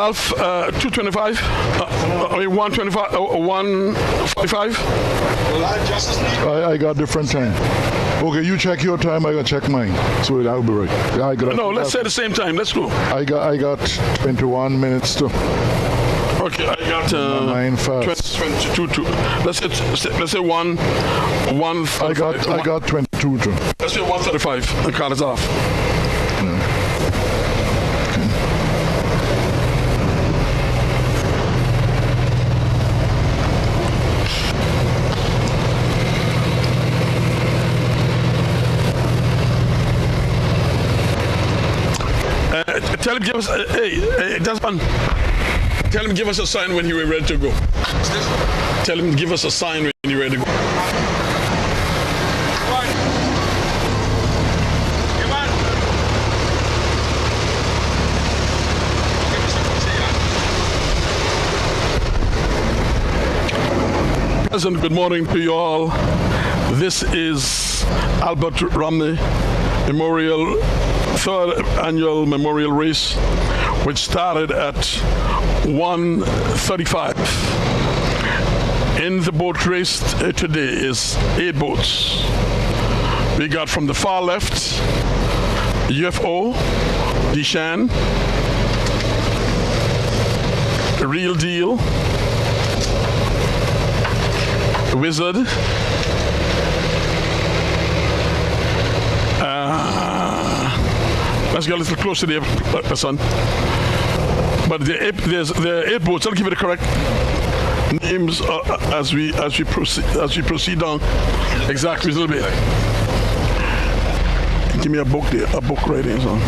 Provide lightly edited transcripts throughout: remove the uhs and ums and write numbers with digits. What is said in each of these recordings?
Ralph, 225. I mean 125. 145. I got different time. Okay, you check your time. I gotta check mine. So I'll be right. No, let's say the same time. Let's go. I got 21 minutes to. Okay, I got 22. Let's say one. I got 22 too. Let's say 135 and call us off. Tell him give us hey, that's one. Tell him give us a sign when you're ready to go. Tell him give us a sign when you're ready to go. President, good morning to you all. This is Albert Romney Memorial, third annual memorial race, which started at 1:35. In the boat race today is 8 boats. We got from the far left, UFO, Deshan, Real Deal, Wizard, let's get a little closer there, son. But the 8 boats. I'll give you the correct names as we proceed down. Exactly, a little bit. Give me a book there, a book writing son.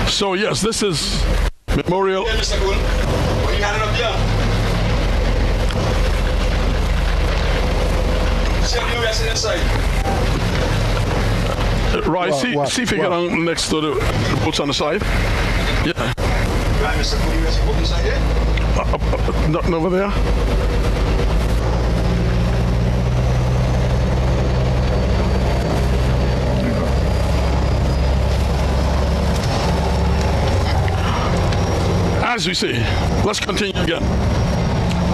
So yes, this is Memorial. Yeah, Mr. Gould, what you had it up there? See how you guys inside. Right, see if you get on next to the boats on the side. Yeah. Right, Mr. Gould, you guys book inside here? Nothing over there. As we say, let's continue again.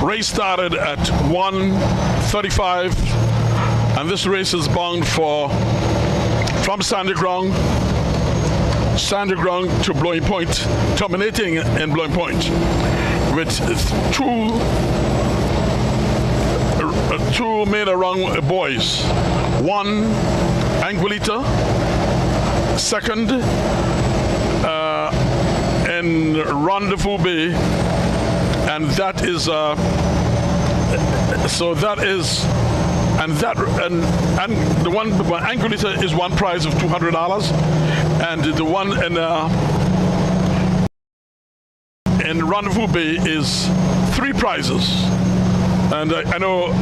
Race started at 1:35, and this race is bound from Sandy Ground to Blowing Point, terminating in Blowing Point, with two made-around buoys. One, Anguilita, second, in Rendezvous Bay, and that is and the one Anguilita is one prize of $200, and the one in Rendezvous Bay is 3 prizes. And I know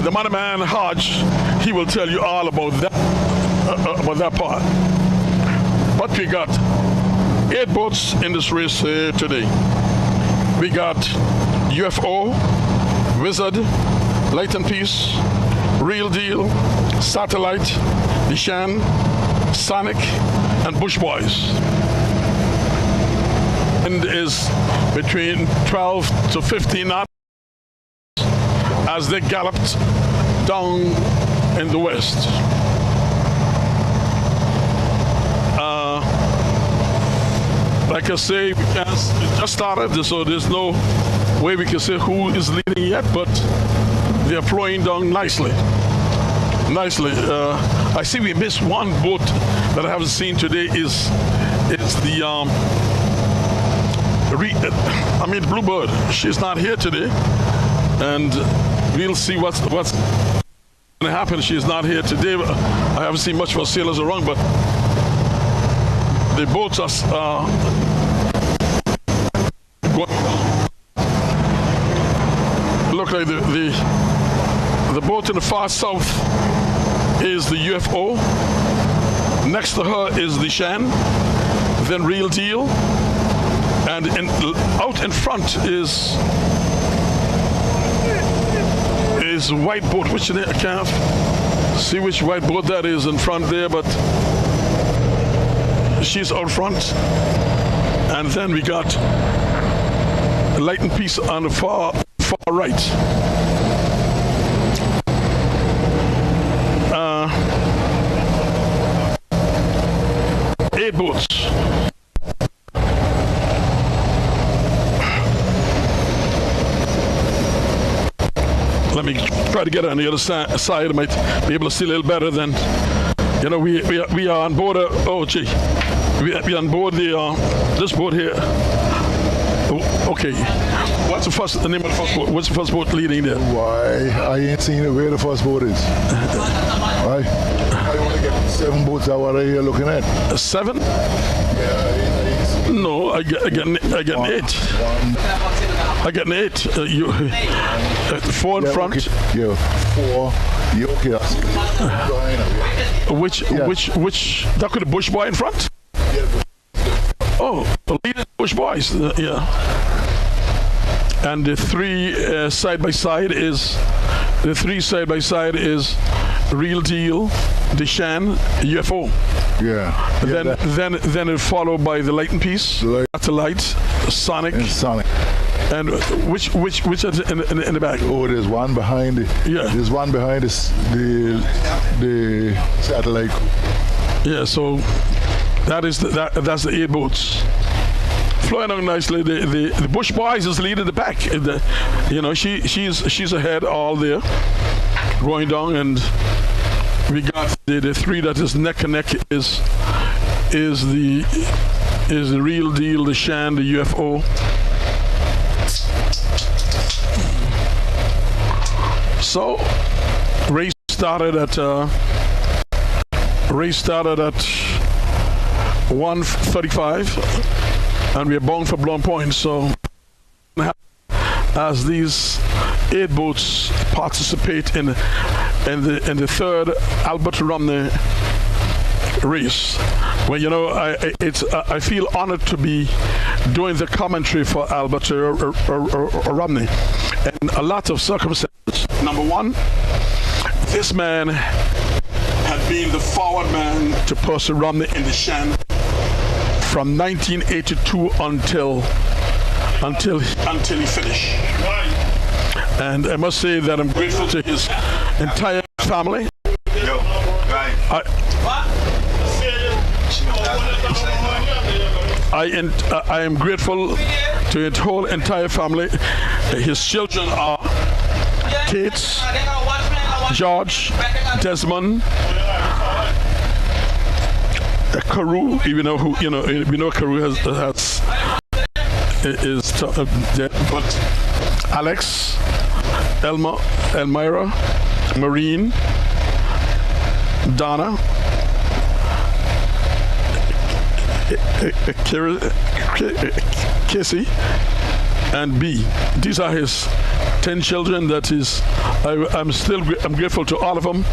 the man Hodge, he will tell you all about that part. But we got 8 boats in this race today. We got UFO, Wizard, Light and Peace, Real Deal, Satellite, Deshan, Sonic, and Bush Boys. And is between 12 to 15 knots as they galloped down in the west. Like I say, we just started, so there's no way we can say who is leading yet, but they're flowing down nicely. I see we missed one boat that I haven't seen today. Is the Bluebird. She's not here today, and we'll see what's going to happen. She's not here today. I haven't seen much of our sailors around, but the boats are going. Look like the boat in the far south is the UFO. Next to her is the Shan, then Real Deal, and out in front is a white boat. Which I can't see which white boat that is in front there, but she's out front. And then we got lighting piece on the far right. 8 boats. Let me try to get on the other side. I might be able to see a little better than, you know, we are on board. We are on board this boat here. Okay. What's the name of the first boat? What's the first boat leading there? Why? I ain't seen where the first boat is. Why? I only get 7 boats that what I here looking at. 7? Yeah, No, I get an 8. I get an 8. 4 in front. Okay. Yeah, 4. Yeah, okay. Which that could have Bush boy in front? Oh, the leading Bush boys. Yeah. And the 3 side by side is Real Deal, Deshan, UFO. Yeah. Then it followed by the lighting piece, Satellite, Sonic. And Sonic. And which is in the back? Oh, there's one behind it. Yeah. There's one behind the satellite. Yeah. So that's the 8 boats. Flying along nicely. The Bush boys is leading the back. She's ahead all there, going down, and we got the 3 that is neck and neck is the Real Deal, the Shan, the UFO. So race started at 1:35, and we are bound for blown points. So as these 8 boats participate in the 3rd Albert Romney race, well, you know, I feel honored to be doing the commentary for Albert Romney, and a lot of circumstances. Number 1, this man had been the forward man to Percy Romney in the Shan from 1982 until he finished. And I must say that I'm grateful to his entire family. I am grateful to his whole entire family. His children are Kate, George, Desmond, Carew. We know Carew is dead, but Alex, Elmira, Maureen, Donna, Casey, and B. These are his 10 children. That is, I'm grateful to all of them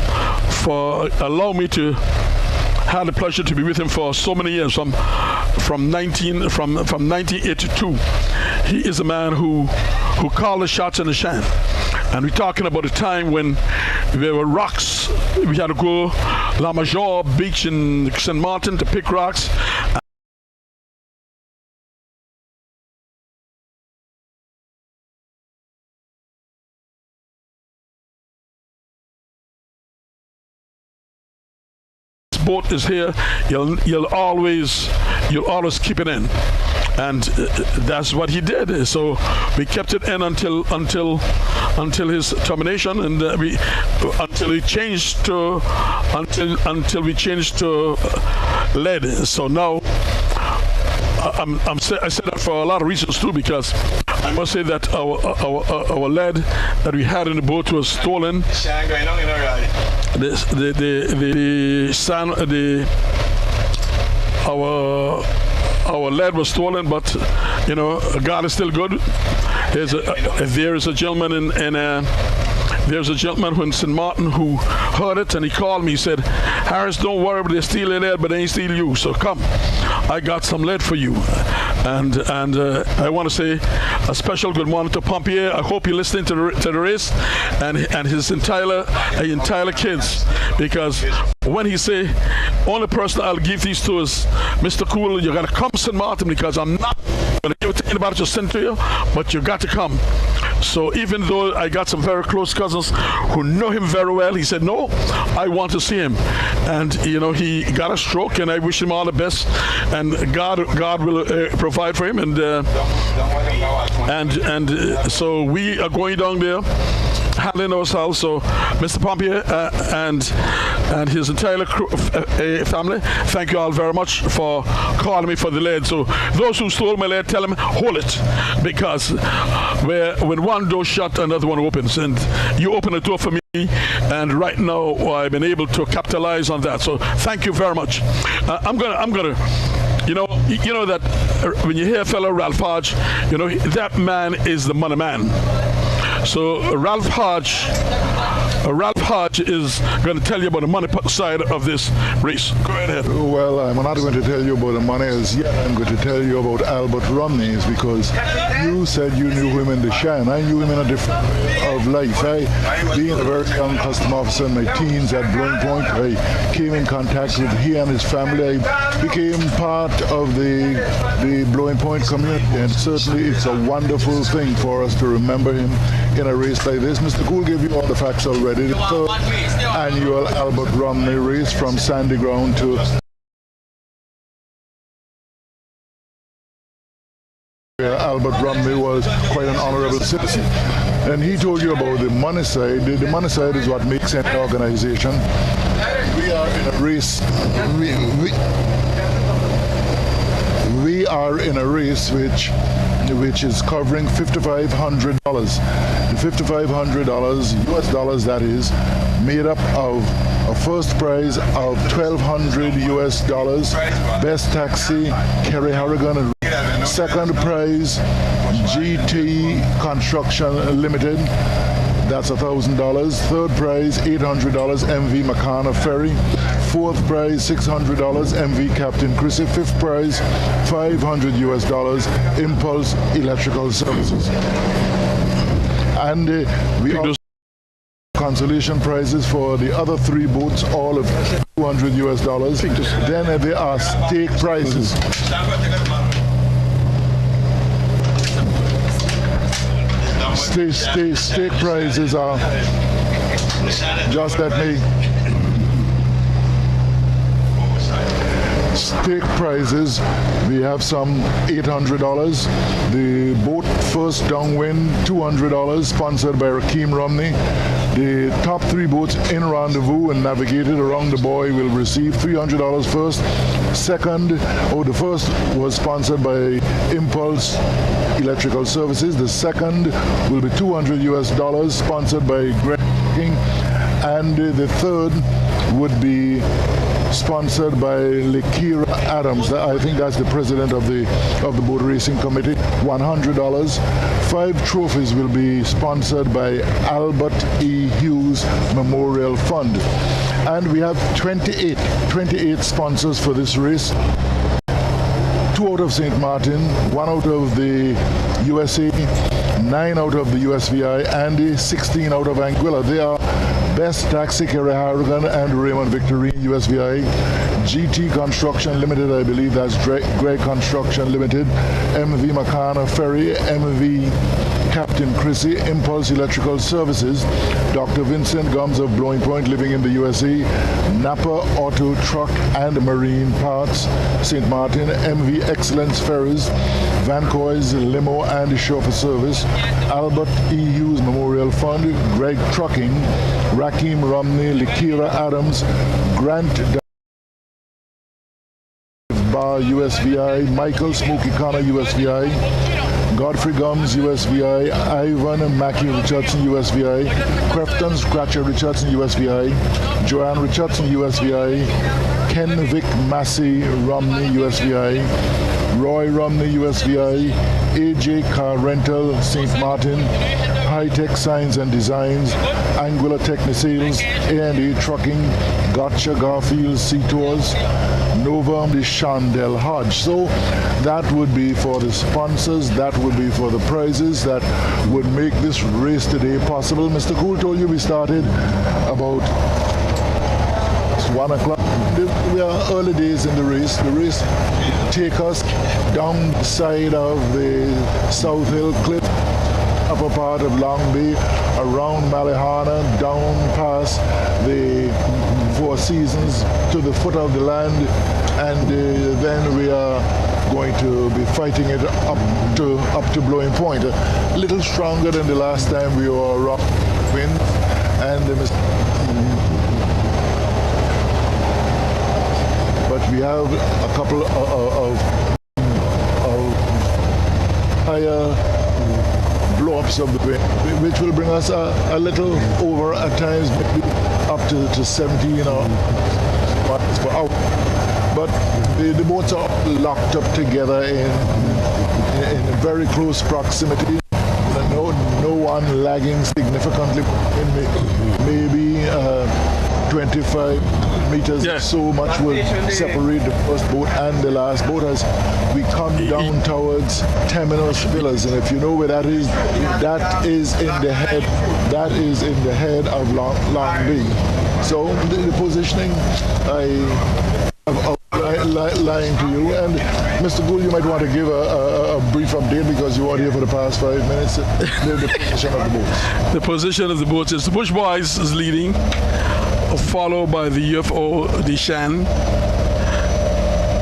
for allowing me to have the pleasure to be with him for so many years. From 1982, he is a man who called the shots in the Shan. And we're talking about a time when there were rocks. We had to go La Major Beach in St. Martin to pick rocks. Boat is here. You'll always keep it in, and that's what he did. So we kept it in until his termination, and until we changed to lead. So now I said that for a lot of reasons too, because I must say that our lead that we had in the boat was stolen. Our lead was stolen, but you know, God is still good. There is a gentleman there's a gentleman in St. Martin who heard it, and he called me. He said, "Harris, don't worry, they steal your lead, but they ain't steal you. So come, I got some lead for you." And I want to say a special good morning to Pompier. I hope you're listening to the race, and his entire kids, because when he say, only person I'll give these to is Mr. Cool, you gotta come St. Martin, because I'm not going to give it anybody to send to you, but you got to come. So even though I got some very close cousins who know him very well, he said, no, I want to see him. And, he got a stroke, and I wish him all the best. And God will provide for him. And so we are going down there, handling ourselves. So Mr. Pompier and his entire family, thank you all very much for calling me for the lead. So those who stole my lead, tell them, hold it, because when one door shut, another one opens, and you open a door for me, and right now I've been able to capitalize on that. So thank you very much. I'm gonna you know that when you hear fellow Ralph Hodge, that man is the money man. So Ralph Hodge is going to tell you about the money side of this race. Go ahead. Well, I'm not going to tell you about the money as yet. I'm going to tell you about Albert Romney, because you said you knew him in the Shan. I knew him in a different of life. Being a very young custom officer in my teens at Blowing Point, I came in contact with he and his family. I became part of the Blowing Point community, and certainly it's a wonderful thing for us to remember him in a race like this. Mr. Cool gave you all the facts already. The third annual Albert Romney race from Sandy Ground to Albert Romney was quite an honorable citizen. And he told you about the money side. The money side is what makes an organization. We are in a race. We are in a race which is covering $5,500. The $5,500 US dollars, that is, made up of a first prize of $1,200 US dollars, best taxi, Kerry Harrigan. Second prize, GT Construction Limited, that's $1,000. Third prize, $800, MV Makana Ferry. Fourth prize, $600, MV Captain Chrissy. Fifth prize, $500 US dollars, Impulse Electrical Services. And we also consolation prizes for the other three boats, all of $200 US dollars. Then there are stake prizes. Stake prizes are, just let me, stake prizes, we have some $800. The boat first downwind, $200, sponsored by Rakeem Romney. The top three boats in rendezvous and navigated around the buoy will receive $300 first. The first was sponsored by Impulse Electrical Services. The second will be $200 US dollars, sponsored by Greg King. And the third would be sponsored by Lakira Adams. I think that's the president of the boat racing committee. $100. 5 trophies will be sponsored by Albert E. Hughes Memorial Fund. And we have 28 sponsors for this race. 2 out of St. Martin, 1 out of the USA, 9 out of the USVI, and 16 out of Anguilla. They are Best Taxi, Kerry Harrigan and Raymond Victorine, USVI. GT Construction Limited, I believe that's Greg Construction Limited. MV Makana Ferry, MV Captain Chrissy, Impulse Electrical Services. Dr. Vincent Gums of Blowing Point, living in the USA. Napa Auto Truck and Marine Parts, St. Martin. MV Excellence Ferries, Vancoy's Limo and Chauffeur Service. Albert E. Hughes Memorial Fund, Greg Trucking, Rakeem Romney, Lakira Adams, Grant Bar USVI, Michael Smokey Connor USVI, Godfrey Gums USVI, Ivan Mackey Richardson USVI, Crefton Scratcher Richardson USVI, Joanne Richardson USVI, Ken Vic Massey Romney USVI, Roy Romney USVI, AJ Car Rental St. Martin, High Tech Signs and Designs, Angular Technisales, A&A Trucking, Gotcha Garfield Sea Tours, Nova the Chandel Hodge. So that would be for the sponsors, that would be for the prizes that would make this race today possible. Mr. Cool told you we started about 1 o'clock. we are early days in the race. The race take us down the side of the South Hill Cliff, upper part of Long Bay, around Malihana, down past the Four Seasons to the foot of the land, and then we are going to be fighting it up to Blowing Point. A little stronger than the last time we were around wind, and but we have a couple of higher blow-ups of the wind, which will bring us a little over at times, maybe up to 17 or miles per hour. But the boats are locked up together in very close proximity. No one lagging significantly, maybe 25 meters or so much will separate the first boat and the last boat as we come down towards Terminus Villas. And if you know where that is in the head of Long Bay. So the positioning, lying to you. And Mr. Gould, you might want to give a brief update because you were here for the past 5 minutes. The position of the boats. The position of the boats is the Bush Boys is leading, followed by the UFO, the Shan.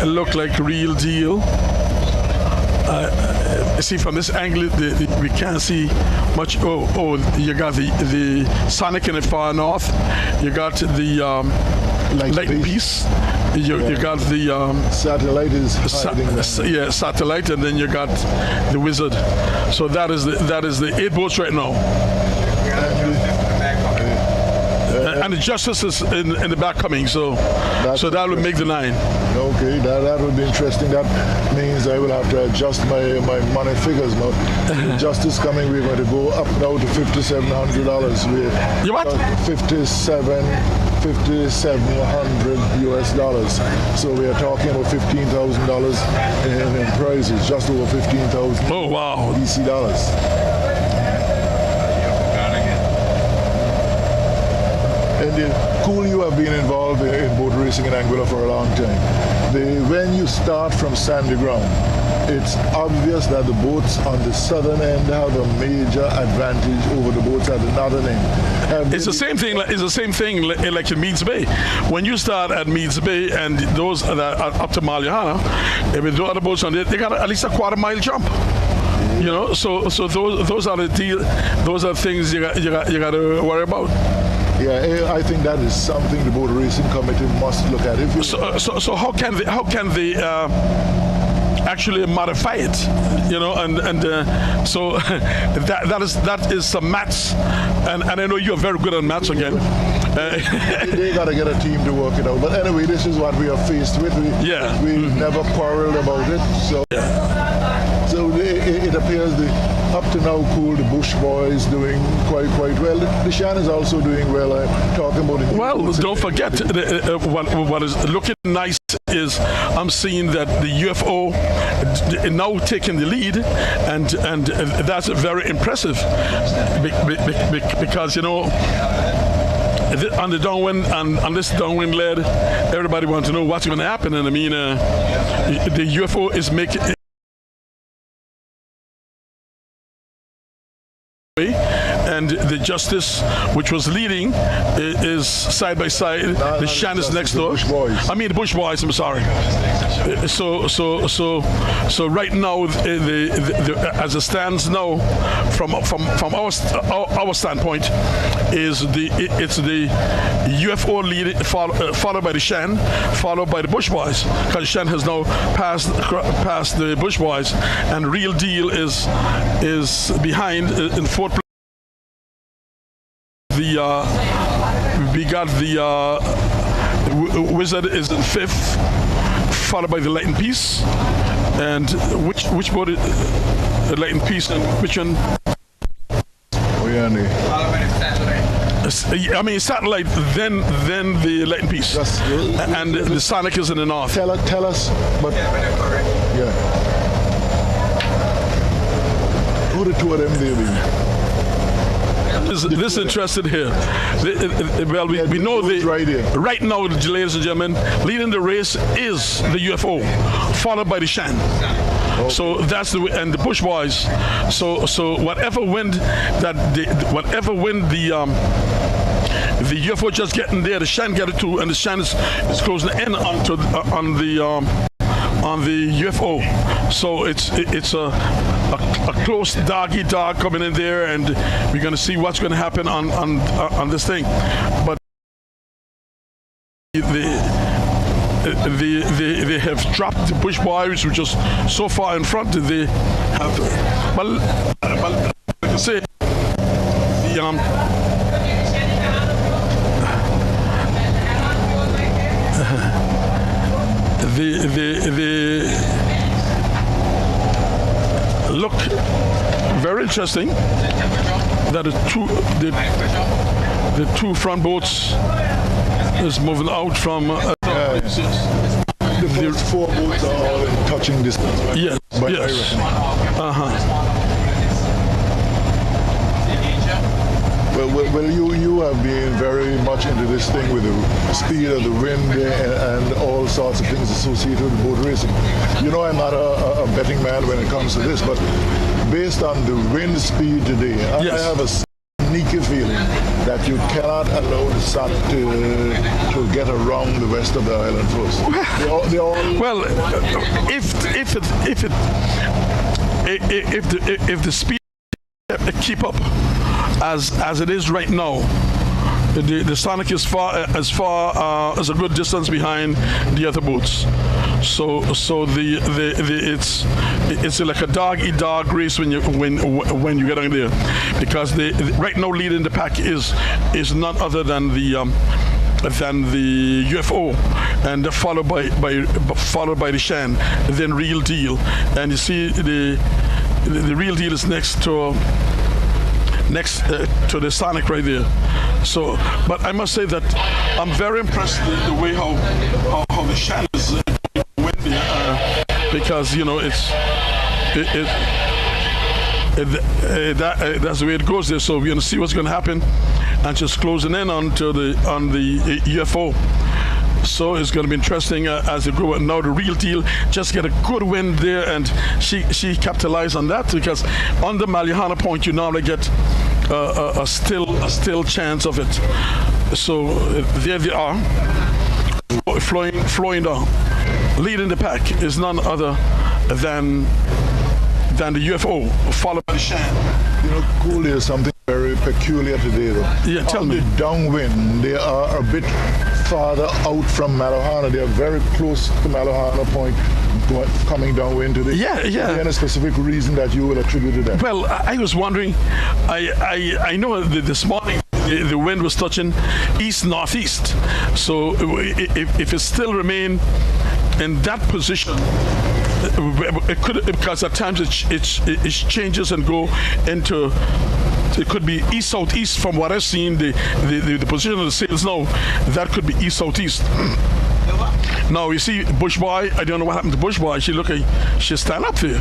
It looked like Real Deal. See from this angle, we can't see much. Oh, you got the Sonic in the far north. You got the Light Piece. You got the satellite is satellite, and then you got the Wizard. So that is the 8 boats right now. And the Justice is in the back coming, so that would make the 9. Okay, that would be interesting. That means I will have to adjust my money figures now. Justice coming, we're going to go up now to $5,700. You what? $5,700 US. So we are talking about $15,000 in prizes, just over 15,000. Oh wow! EC dollars. And Cool, you have been involved in boat racing in Anguilla for a long time. When you start from sandy ground, it's obvious that the boats on the southern end have a major advantage over the boats at the northern end. It's the same thing. It's the same thing like in Meads Bay. When you start at Meads Bay and those that are up to Malihana, if the other boats on there, they got at least a quarter-mile jump. You know, so those are the those are things you got to worry about. Yeah, I think that is something the boat racing committee must look at. So how can they actually modify it? You know, so that is some maths, and I know you're very good on maths again. They got to get a team to work it out. But anyway, this is what we are faced with. We never quarreled about it. So it appears up to now, Cool, the Bush Boys doing quite well. The Shan is also doing well. I'm talking about it. Well, don't forget what is looking nice is I'm seeing that the UFO now taking the lead, and that's very impressive because you know. On the downwind, and on this downwind lead, everybody wants to know what's going to happen. And I mean, the UFO is making. And the Justice, which was leading, is side by side. The Shan is next door. I mean the Bush Boys. I'm sorry. So right now, as it stands now, from our standpoint, it's the UFO lead followed by the Shan, followed by the Bush Boys, because the Shan has now passed the Bush Boys, and Real Deal is behind in 4th place. We got the Wizard is in 5th, followed by the Light and Peace. And which boat is the Light and Peace, and which one? I mean Satellite, then the Light and Peace, and the Sonic is in the north. Tell us, but yeah, who the two of them they be? this interested here. Well, we know right now, ladies and gentlemen, leading the race is the UFO, followed by the Shan. Okay. So that's the Bush Boys. So whatever wind the UFO just getting there, the Shan get it too, and the Shan is closing in on the UFO. So it's a close dog coming in there, and we're going to see what's going to happen on this thing. But they have dropped the Bush Boys, which is so far in front. They have, well, like I say, they look very interesting. That the two front boats is moving out from. The first four boats are all in touching distance. Right? Yes. Yes. Well, you have been very much into this thing with the speed of the wind and all sorts of things associated with boat racing. You know, I'm not a betting man when it comes to this, but based on the wind speed today, yes. I have a sneaky feeling that you cannot allow the SAT to get around the rest of the island first. They all well, if the speed keep up as it is right now, the Sonic is as a good distance behind the other boats. So it's like a dog-eat-dog race when you get on there, because right now leading the pack is none other than the UFO, and followed by the Shan, then Real Deal, and you see the Real Deal is next to the Sonic right there. So, but I must say that I'm very impressed the way how the Shan is windy, because you know that's the way it goes there. So we're gonna see what's gonna happen, and just closing in on the UFO. So it's going to be interesting as they go. Now the Real Deal just get a good wind there, and she capitalized on that, because on the Malihana Point you normally get a still chance of it. So there they are, flowing down. Leading the pack is none other than the UFO, followed by the Shan. You know, cool, there's something very peculiar today, though. Yeah, tell me. The downwind, they are a bit farther out from Malahana. They are very close to Malahana Point, coming downwind today. Yeah. Is there any specific reason that you will attribute to that? Well, I was wondering. I know that this morning the wind was touching east-northeast. So if it still remain in that position, it could, because at times it changes and go into. It could be east-southeast from what I've seen. The position of the sails now, that could be east-southeast. Now you see Bush Boy. I don't know what happened to Bush Boy. She stand up there,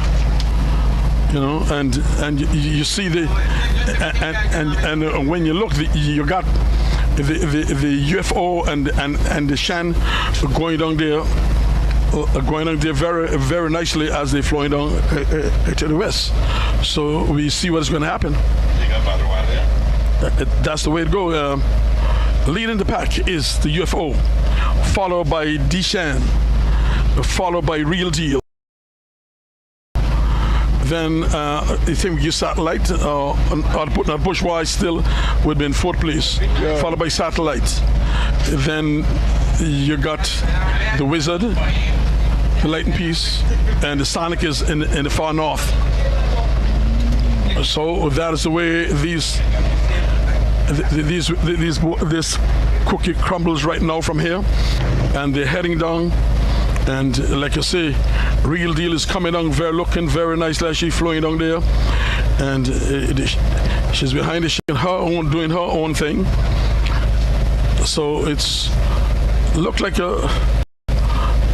you know, and you see and when you look, you got the UFO and the Shan going down there. Very, very nicely as they're flowing down to the west. So we see what's going to happen. That's the way it goes. Leading the pack is the UFO, followed by D-Shan, followed by Real Deal. Then I think your Satellite, or putting a Bush Wise still would be in fourth place, followed by Satellite. Then you got the Wizard, the Light and Peace, and the Sonic is in the far north. So that is the way this cookie crumbles right now from here, and they're heading down. And like I say, Real Deal is coming down, looking very nicely as she's flowing down there, and she's behind it, doing her own thing. So it's look like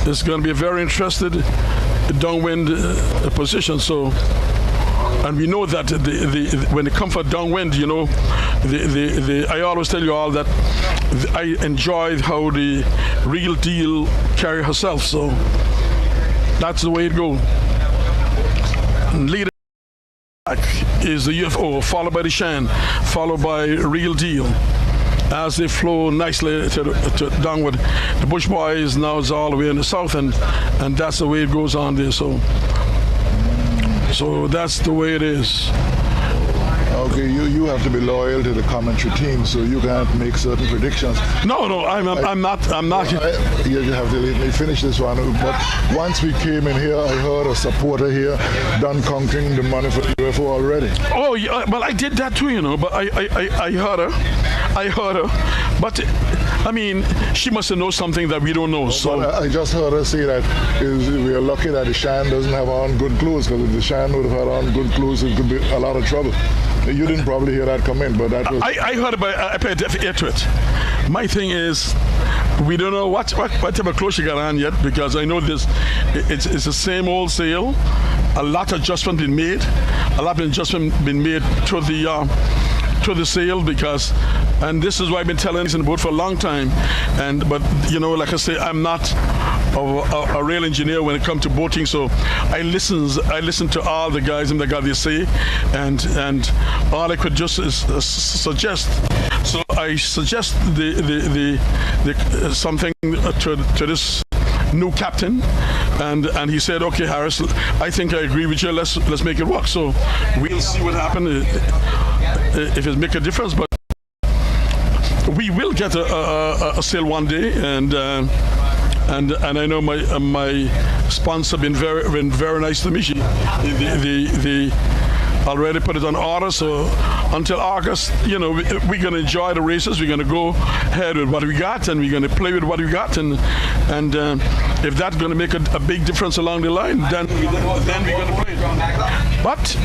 it's going to be a very interested downwind position. So And we know that when it comes for downwind, you know, I always tell you all that I enjoy how the real deal carry herself. So that's the way it goes. Leader is the UFO, followed by the Shan, followed by Real Deal. As they flow nicely to downward, the Bush Boys now is all the way in the south, and that's the way it goes on there. So that's the way it is. Okay, you have to be loyal to the commentary team, so you can't make certain predictions. No, I'm not. You have to let me finish this one. But once we came in here, I heard a supporter here done conquering the money for the UFO already. Oh, yeah, well, I did that too, you know. But I heard her. But I mean, she must have known something that we don't know. So well, I just heard her say that we are lucky that the Shan doesn't have on good clothes, because if the Shan would have had on good clothes, it could be a lot of trouble. You didn't probably hear that come in, but that was... I heard about it. I paid ear to it. My thing is, we don't know what type of clothes she got on yet, because I know this. It's the same old sale. A lot of adjustment been made. A lot of adjustment been made to the sale, because, and this is why I've been telling this in the boat for a long time. But you know, like I say, I'm not a real engineer when it comes to boating, so I listen to all the guys and they got their say, and all I could just is suggest. So I suggest the something to this new captain, and he said, okay, Harris, I think I agree with you. Let's make it work. So we'll see what happens if it make a difference, but we will get a sale one day, and I know my sponsor been very nice to me. They already put it on order, so until August, you know, we're going to enjoy the races. We're going to go ahead with what we got, and we're going to play with what we got, and if that's going to make a big difference along the line, then we're going to play it. But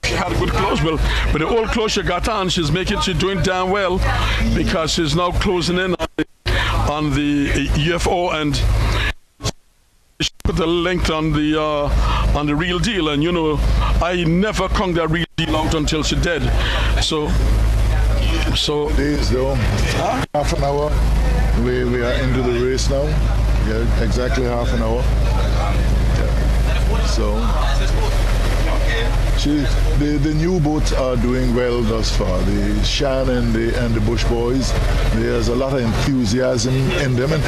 she had good clothes. Well, with the old clothes she got on, she's doing damn well, because she's now closing in on the UFO, and she put the length on the Real Deal. And you know, I never conked that Real Deal out until she did. So days though, half an hour. We are into the race now. Yeah, exactly half an hour. Yeah. So. The new boats are doing well thus far. The Shan and the Bush Boys, there's a lot of enthusiasm in them. And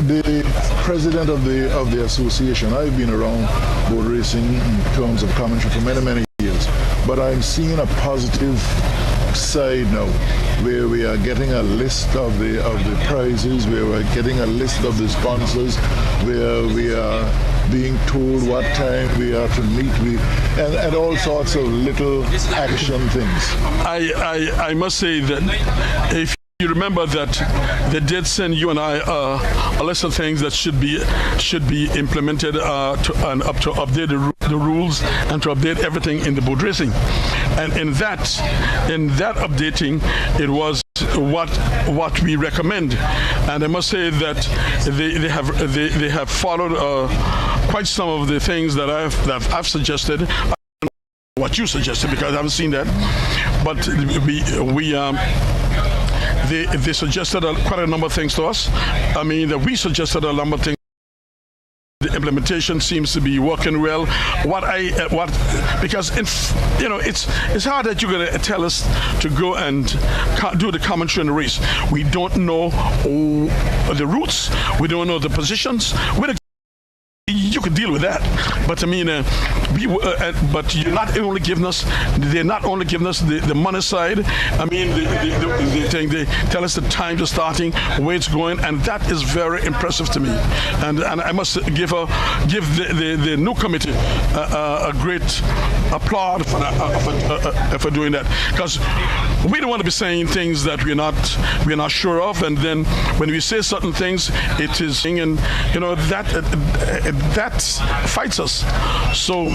the president of the association, I've been around boat racing in terms of commentary for many years, but I'm seeing a positive side now, where we are getting a list of the prizes, where we're getting a list of the sponsors, where we are being told what time we are to meet, and all sorts of little action things. I must say that if you remember that they did send you and I a list of things that should be implemented to update the rules and to update everything in the boat racing, and in that updating, it was what we recommend, and I must say that they have followed quite some of the things that I've suggested. What you suggested, because I haven't seen that, but they suggested quite a number of things to us. I mean, that we suggested a number of things. The implementation seems to be working well. Because you know, it's hard that you're going to tell us to go and do the commentary in the race. We don't know the routes. We don't know the positions. You could deal with that, but I mean, but you're not only giving us. They're not only giving us the money side. I mean, they tell us the time of starting, where it's going, and that is very impressive to me. And I must give the new committee a great applause for doing that, because we don't want to be saying things that we're not sure of, and then when we say certain things, it is, and you know that fights us. So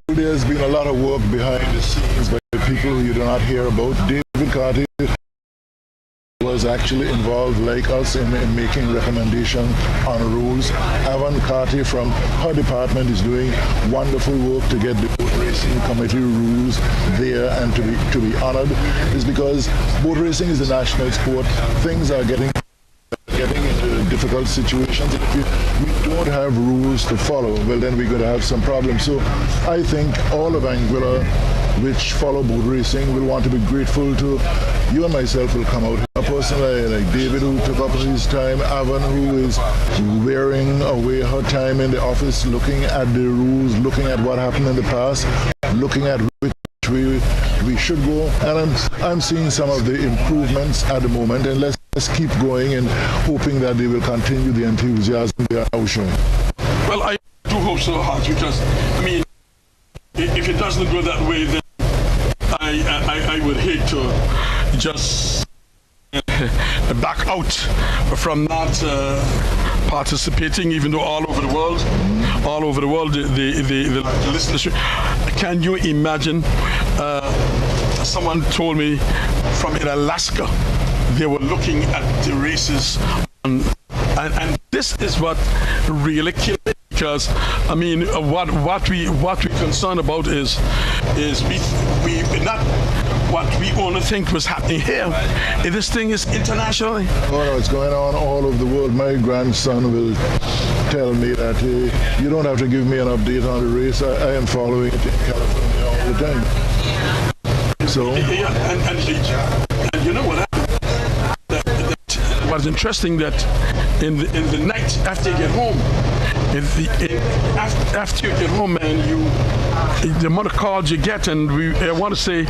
there's been a lot of work behind the scenes by people you do not hear about. David Carty was was actually involved, like us, in making recommendations on rules. Evan Carty from her department is doing wonderful work to get the boat racing committee rules there and to be honored. Is because boat racing is a national sport. Things are getting into difficult situations. If we don't have rules to follow, well, then we're going to have some problems. So I think all of Anguilla, which follow boat racing, will want to be grateful to you, and myself will come out here. A person like David, who took up his time, Evan, who is wearing away her time in the office, looking at the rules, looking at what happened in the past, looking at which we should go. And I'm seeing some of the improvements at the moment, and let's keep going and hoping that they will continue the enthusiasm they are now showing. Well, I do hope so, Hart, because, I mean, if it doesn't go that way, then I would hate to just back out from not participating, even though all over the world, the listeners. Can you imagine? Someone told me from in Alaska, they were looking at the races and this is what really killed it, because I mean what we concerned about is we not what we only think was happening here. This thing is internationally. Oh no, it's going on all over the world. My grandson will tell me that you don't have to give me an update on the race. I am following it in California all the time. So and you know what happened? What's interesting that in the night after you get home, after you get home, and the amount of calls you get, and I want to say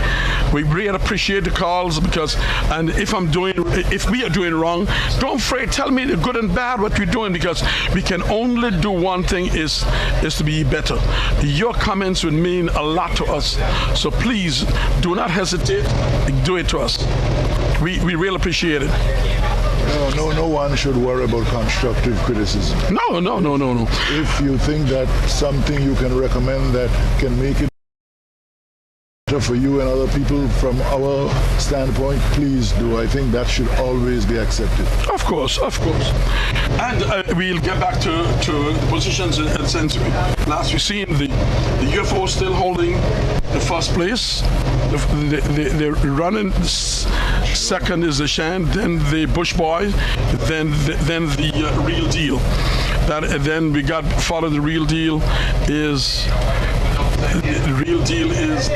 we really appreciate the calls, because and if we are doing wrong, don't afraid, tell me the good and bad what we're doing, because we can only do one thing, is to be better. Your comments would mean a lot to us, so please do not hesitate, do it to us. We really appreciate it. No one should worry about constructive criticism. No. If you think that something you can recommend that can make it better for you and other people from our standpoint, please do. I think that should always be accepted. Of course. And we'll get back to the positions, and since last we've seen the UFO still holding the first place. The running second is the Shan, then the Bush Boys, then the Real Deal. Then we got follow the Real Deal is the Real Deal is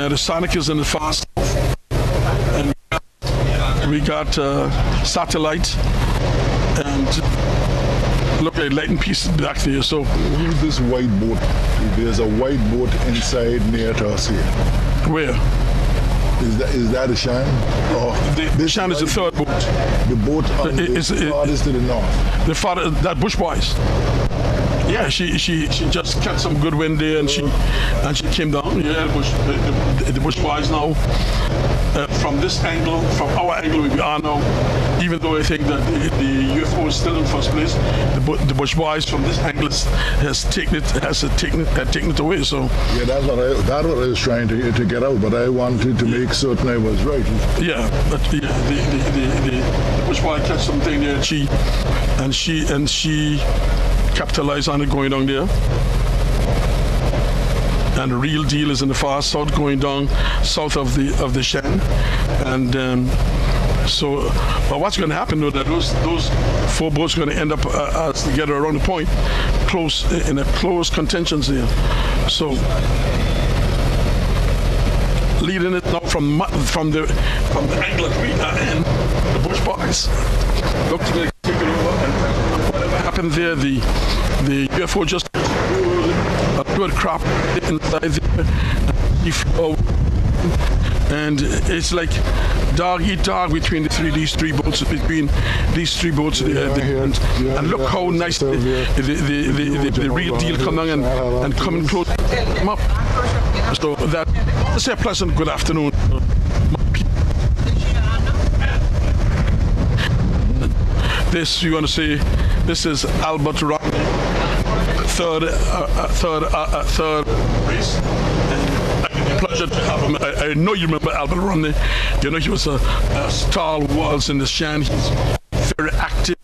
the Sonic is in the fast, and we got Satellite and look at light and pieces back there. So who's this white boat? There's a white boat inside near to us here. Where? Is that a Shan? The Shan is the third boat. The boat on the farthest to the north. That Bush Boys. Yeah, she just got some good wind there, and she came down. Yeah, the Bush Boys now. From this angle, from our angle, we are now. Even though I think that the UFO is still in first place, the Bush Boys from this angle has taken it away. So yeah, that's what I was trying to get out, but I wanted to make certain I was right. Yeah, but the Bush Boy catch something there, and she capitalized on it going down there. And the Real Deal is in the far south, going down south of the Shan, and so. But what's going to happen though? That those four boats are going to end up together around the point, close in a close contentions there. So leading it now from the angle that we are in, the Bush Boys look to be taking over, and whatever happened there, the UFO just a good crop inside there, and it's like dog eat dog between these three boats and look how nice the Real Deal come down and coming close come up. So let's say a pleasant good afternoon. This you want to say? This is Albert Romney, third race, and pleasure to have him. I know you remember Albert Romney. You know, he was a stalwart in the Shan. He's very active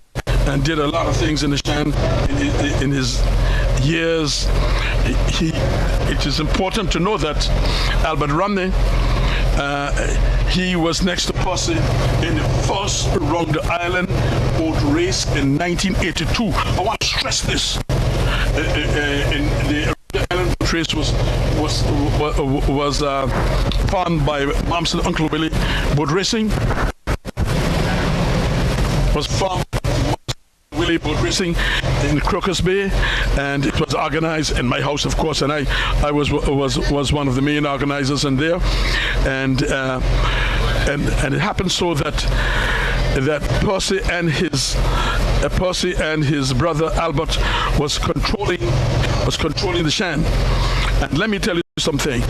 and did a lot of things in the Shan in his years. It is important to know that Albert Romney, he was next to Percy in the first Round the Island boat race in 1982. I want to stress this. In the Island boat race was funded by Mom's and Uncle Willie Boat Racing. Was formed Willie Boat Racing in Crocus Bay, and it was organized in my house, of course, and I was one of the main organizers in there, and it happened so that Percy and his brother Albert was controlling the Shan. And let me tell you something.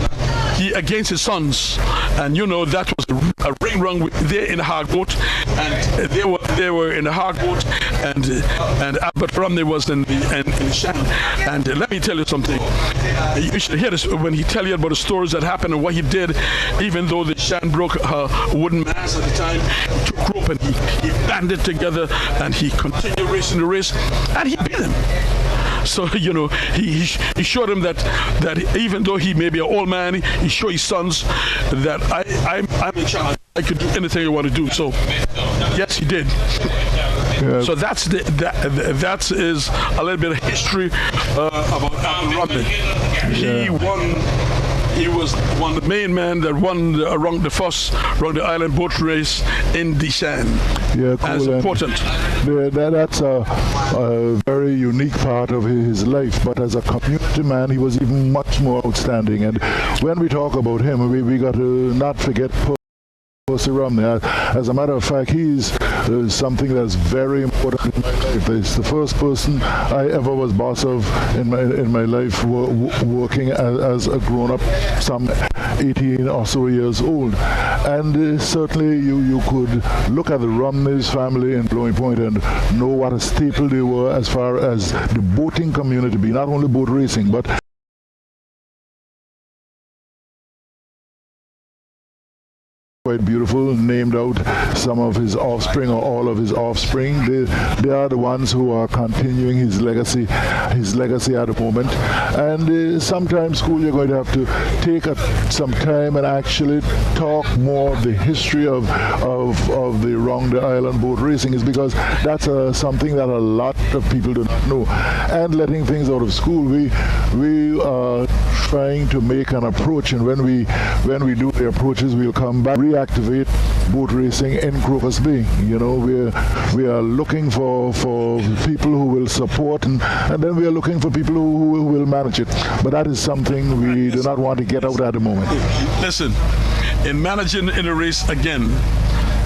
He against his sons, and you know that was a ring run. They're in a hard boat, and they were in a hard boat, and Albert Romney was in the Shan. And let me tell you something. You should hear this when he tell you about the stories that happened and what he did. Even though the Shan broke her wooden mast at the time, he took rope and he banded together, and he continued racing the race, and he beat him. So, you know, he showed him that even though he may be an old man, he showed his sons that I'm in charge. I could do anything I want to do. So, yes, he did. Yeah. So that is a little bit of history about Albert Romney. He was one of the main men that won the first Round the Island boat race in the Shan. Yeah, cool. That's important. That's a very unique part of his life. But as a community man, he was even much more outstanding. And when we talk about him, we got to not forget Percy Romney. As a matter of fact, he's something that's very important in my life. It's the first person I ever was boss of in my life, working as a grown-up, some 18 or so years old. And certainly you could look at the Romney's family in Blowing Point and know what a staple they were as far as the boating community, not only boat racing, but quite beautiful, named out some of his offspring or all of his offspring. They are the ones who are continuing his legacy at the moment. And sometimes, school, you're going to have to take some time and actually talk more of the history of the Round the Island boat racing, is because that's something that a lot of people do not know. And letting things out of school, we are trying to make an approach, and when we do the approaches, we'll come back, reactivate boat racing in Crocus Bay. You know, we are looking for people who will support, and then we are looking for people who will manage it. But that is something we do not want to get out at the moment. Listen, in managing in a race again,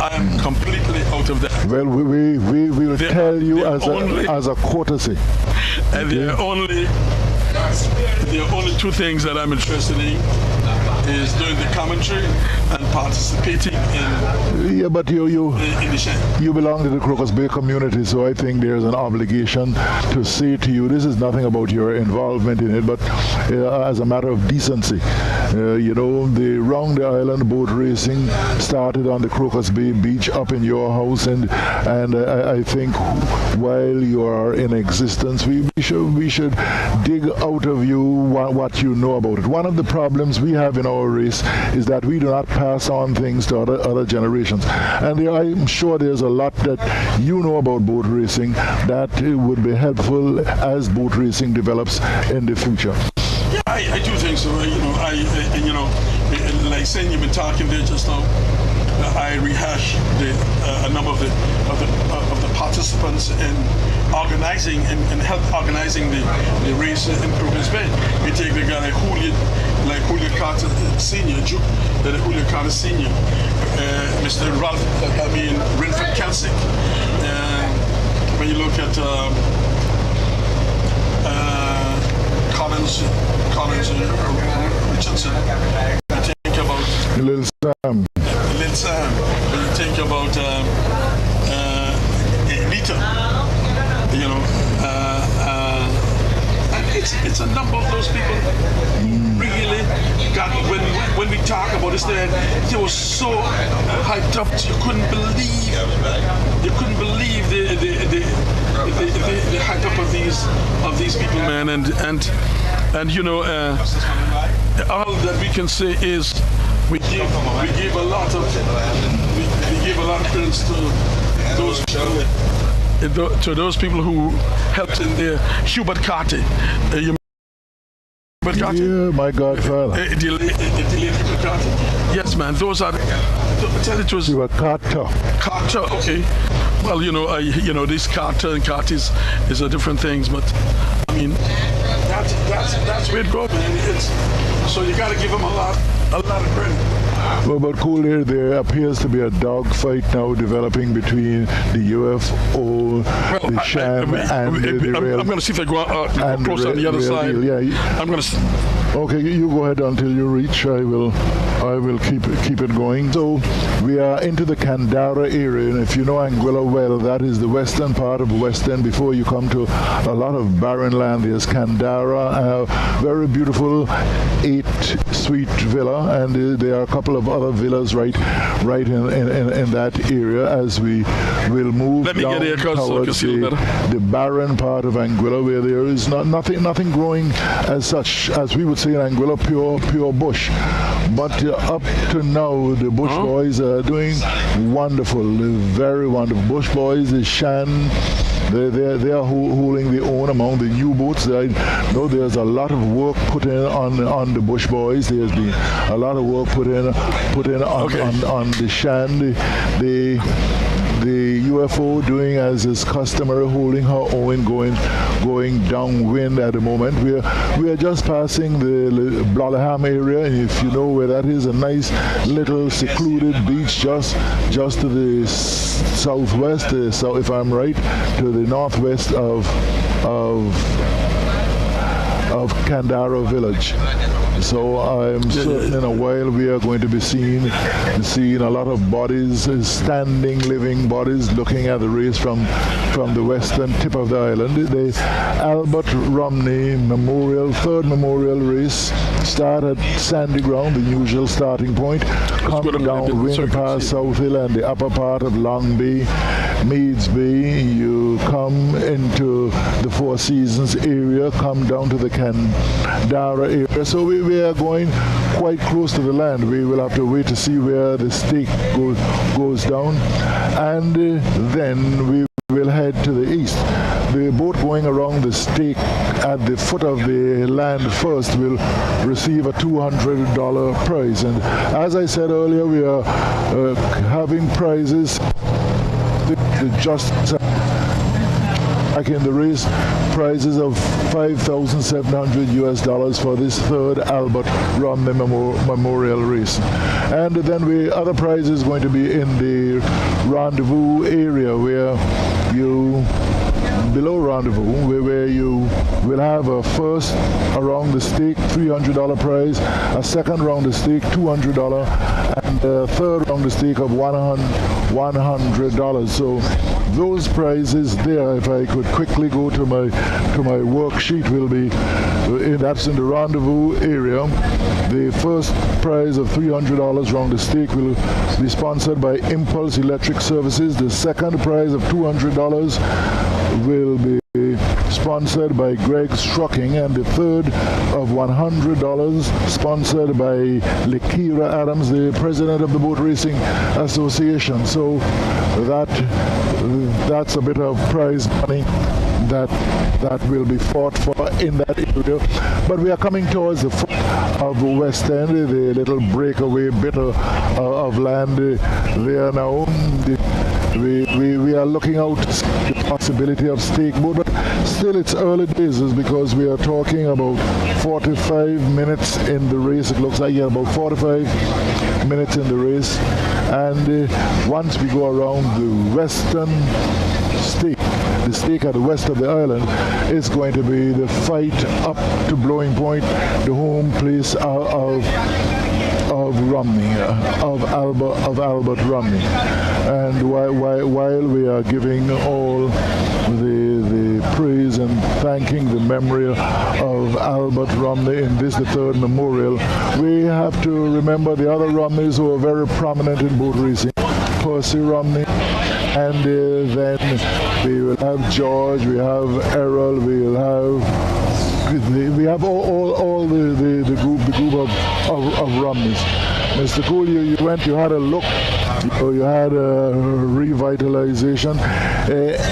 I am completely out of that. Well, we will tell you as a courtesy. And there are only two things that I'm interested in, is doing the commentary and participating in. Yeah, but you belong to the Crocus Bay community, so I think there's an obligation to say to you, this is nothing about your involvement in it, but as a matter of decency. You know, the Round the Island boat racing started on the Crocus Bay beach up in your house, and I think while you are in existence, we should dig out of you what you know about it. One of the problems we have in our race is that we do not pass on things to other generations, and I'm sure there's a lot that you know about boat racing that would be helpful as boat racing develops in the future. Yeah, I do think so. You know, like saying you've been talking there just now, I rehash a number of the participants in organizing and help organizing the race in Crocus Bay. We take the guy like Julio Carter Senior, Julio Carter Senior, Mr. Renford Kelsick. When you look at Collins Richardson, you think about Lil Sam. When you think about Nita, you know, it's a number of those people really got, when we talk about this, they were so hyped up, you couldn't believe the hype up of these people, man, and you know, all that we can say is we give a lot of credence to those people who helped in there. Hubert Carty, Yeah, my godfather. Hubert Carty. Yes, man. Those are. Tell it was. You were Carter. Carter. Okay. Well, you know, this Carter and Carty's is a different things, but I mean, that's where it goes, man. So you got to give them a lot of credit. Well, but cool there appears to be a dogfight now developing between the UFO, the sham, and the real. I'm going to see if I go close on the other side. Deal. Yeah. I'm going to. Okay, you go ahead until you reach. I will keep it going. So we are into the Kandara area, and if you know Anguilla well, that is the western part of West End before you come to a lot of barren land. There's Kandara, a very beautiful 8-suite villa, and there are a couple of other villas right in that area as we will move down towards the barren part of Anguilla, where there is nothing growing as such, as we would say in Anguilla, pure bush. But up to now, the Bush Boys are doing wonderful, very wonderful. Bush Boys, the Shan, they are holding the own among the new boats. I know there's a lot of work put in on the Bush Boys. There's been a lot of work put in on the Shan. The UFO doing as is customary, holding her own, going downwind at the moment. We are just passing the Blalaham area, and if you know where that is, a nice little secluded beach just to the southwest, so if I'm right, to the northwest of Kandara village. So I'm certain in a while we are going to be seeing a lot of bodies, standing, living bodies, looking at the race from the western tip of the island. The Albert Romney Memorial, third memorial race, start at Sandy Ground, the usual starting point, come down wind past South Hill and the upper part of Long Bay, Meads Bay, you come into the Four Seasons area, come down to the Kandara area. So we are going quite close to the land. We will have to wait to see where the stake goes down, and then we will head to the east. The boat going around the stake at the foot of the land first will receive a $200 prize. And as I said earlier, we are having prizes. Just back in the race, prizes of $5,700 for this third Albert Romney Memorial Race. And then other prizes going to be in the rendezvous area, where below rendezvous, where you will have a first around the stake $300 prize, a second round the stake $200, and a third round the stake of $100. So those prizes there, if I could quickly go to my worksheet, will be that's in the rendezvous area. The first prize of $300 round the stake will be sponsored by Impulse Electric Services. The second prize of $200 will be sponsored by Greg's Trucking, and the third of $100 sponsored by Lekira Adams, the president of the Boat Racing Association. So that's a bit of prize money that will be fought for in that area. But we are coming towards the foot of the West End, the little breakaway bit of land there now. We are looking out the possibility of stake boat, but still it's early days, because we are talking about 45 minutes in the race. It looks like about 45 minutes in the race, and once we go around the western stake, the stake at the west of the island, is going to be the fight up to Blowing Point, the home place of Romney, of Albert Romney. And while we are giving all the praise and thanking the memory of Albert Romney in this, the third memorial. We have to remember the other Romneys who are very prominent in boat racing. Percy Romney, and then we will have George, we have Errol, we have all the group of Romneys. Mr. Cool, you had a look, you had a revitalization.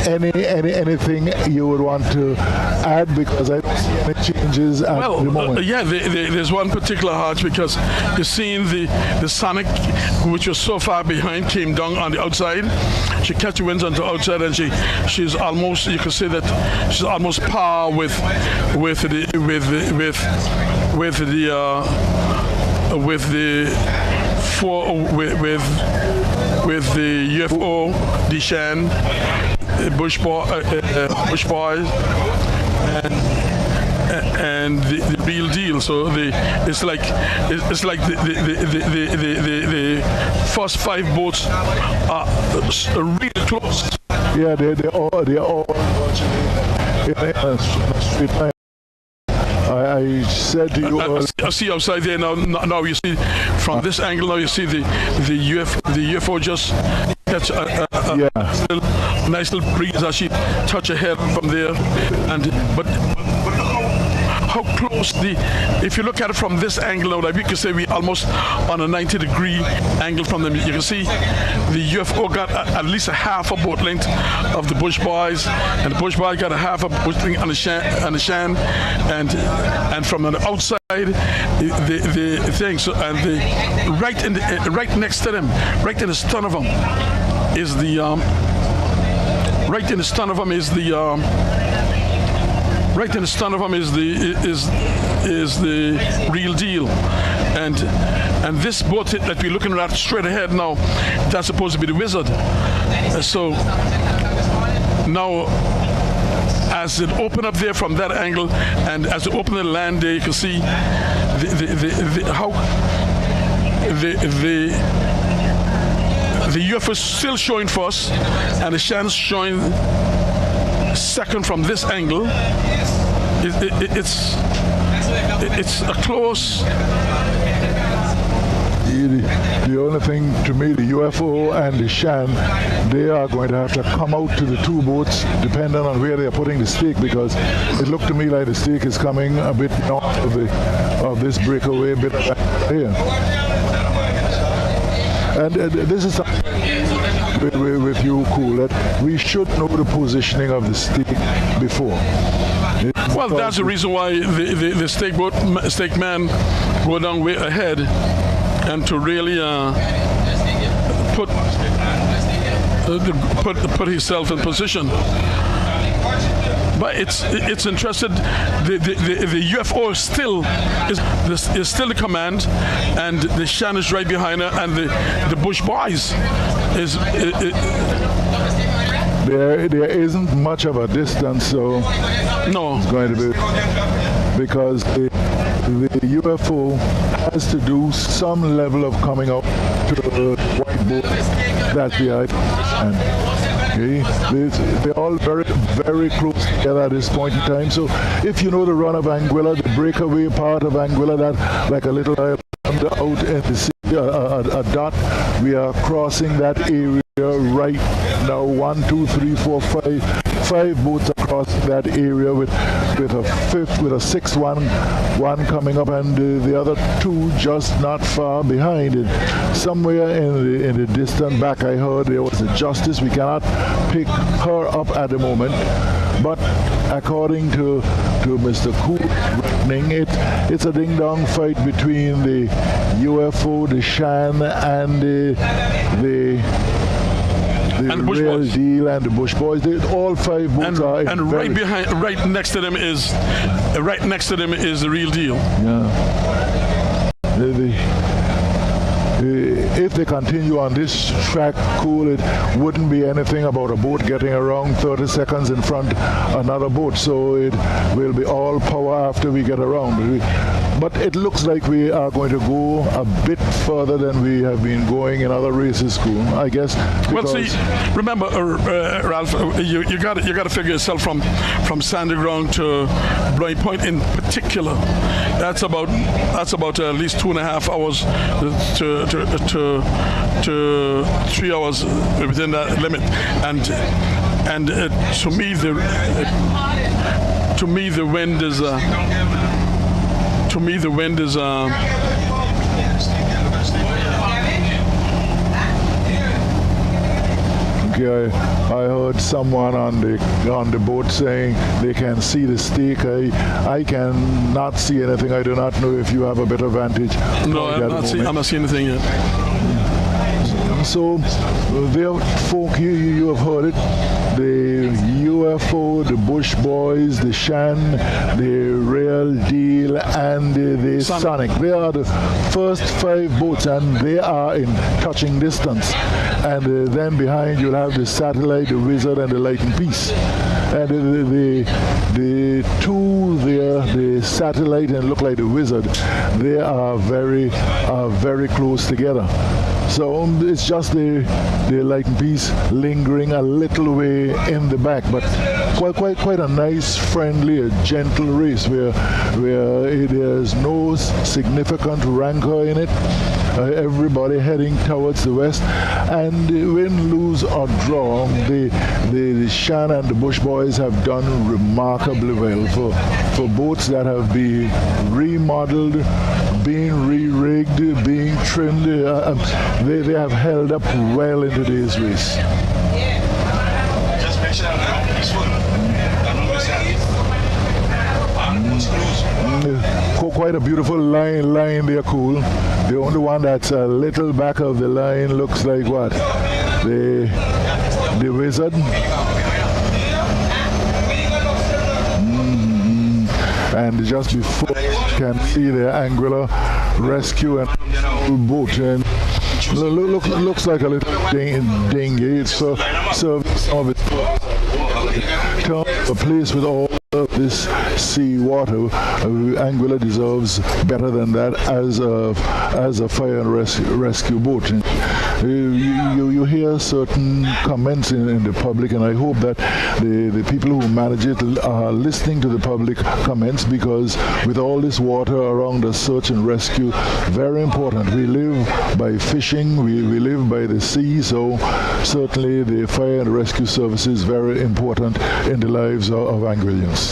Anything you would want to add, because I don't see any changes at the moment. There's one particular hatch, because you're seeing the Sonic, which was so far behind, came down on the outside. She catch the winds on the outside, and she's almost, you can say that she's almost par with the UFO, Deshan, Bush Boys, and the real deal. So it's like the first 5 boats are really close. Yeah, they're all virtually straight line. I said to you I see outside there now. Now you see from this angle. Now you see the UFO just catch a nice little breeze as she touch her head from there. But how close if you look at it from this angle now, like we could say we almost on a 90-degree angle from them. You can see the UFO got at least a half a boat length of the Bush Boys, and the Bush Boys got a half a boat length on the Shan, and from the outside the thing. So and the right next to them, right in the stern of them, is the right in the stern of them is the real deal, and this boat that we're looking at straight ahead now, that's supposed to be the Wizard. So now, as it open up there from that angle, and as it open the land there, you can see how the UFO is still showing first, and the Shan's showing second from this angle. It's a close. The only thing to me, the UFO and the Shan, they are going to have to come out to the 2 boats depending on where they are putting the stake, because it looked to me like the stake is coming a bit north of this breakaway bit here. And this is with you, Cool, that we should know the positioning of the stake before. Well, that's the reason why the stake man go down way ahead, and to really put himself in position. But it's interesting. The UFO is still the command, and the Shan is right behind her, and the Bush Boys is. There isn't much of a distance, so no, it's going to be, because the UFO has to do some level of coming up to the white boat that we are. Okay, they're all very, very close together at this point in time. So if you know the run of Anguilla, the breakaway part of Anguilla, that like a little island out in the sea, a dot, we are crossing that area right now. 1, 2, 3, 4, 5 boats across that area with a 6th one coming up, and the other 2 just not far behind it. Somewhere in the distant back, I heard there was a Justice. We cannot pick her up at the moment, but according to Mr. Cool, it's a ding-dong fight between the UFO, the Shan, and the Real Deal and the Bush Boys. All 5 boats are in. And right next to them is the Real Deal. Yeah. If they continue on this track, Cool, it wouldn't be anything about a boat getting around 30 seconds in front another boat. So it will be all power after we get around. but it looks like we are going to go a bit further than we have been going in other races, school, I guess. Well, see, remember, Ralph, you got to figure yourself from Sandy Ground to Blowing Point in particular. That's about at least 2.5 hours to 3 hours within that limit, and to me the wind is Okay, I heard someone on the boat saying they can see the stake. I cannot see anything. I do not know if you have a better vantage. No, I'm not seeing anything yet. So, there, folk, you have heard it. The UFO, the Bush Boys, the Shan, the Real Deal, and the Sonic. They are the first 5 boats, and they are in touching distance. And then behind you'll have the Satellite, the Wizard, and the Lightning Piece. And the two there, the Satellite and look like the Wizard, they are very close together. So it's just the Lightning Piece lingering a little way in the back, but quite a nice, friendly, a gentle race where there's no significant rancor in it. Everybody heading towards the west, and win, lose or draw, the Shan and the Bush Boys have done remarkably well for boats that have been remodeled, being re-rigged, being trimmed. They have held up well in today's race. Just make sure this one. Quite a beautiful line there, cool. The only one that's a little back of the line looks like what? The Wizard. And just before you can see the Angular Rescue and boat, and looks like a little dinghy. It's a place with all of this sea water. Anguilla deserves better than that as a fire and rescue boat. And you hear certain comments in the public, and I hope that the people who manage it are listening to the public comments, because with all this water around us, search and rescue, very important. We live by fishing, we live by the sea, so certainly the fire and rescue service is very important in the lives of Anguillians.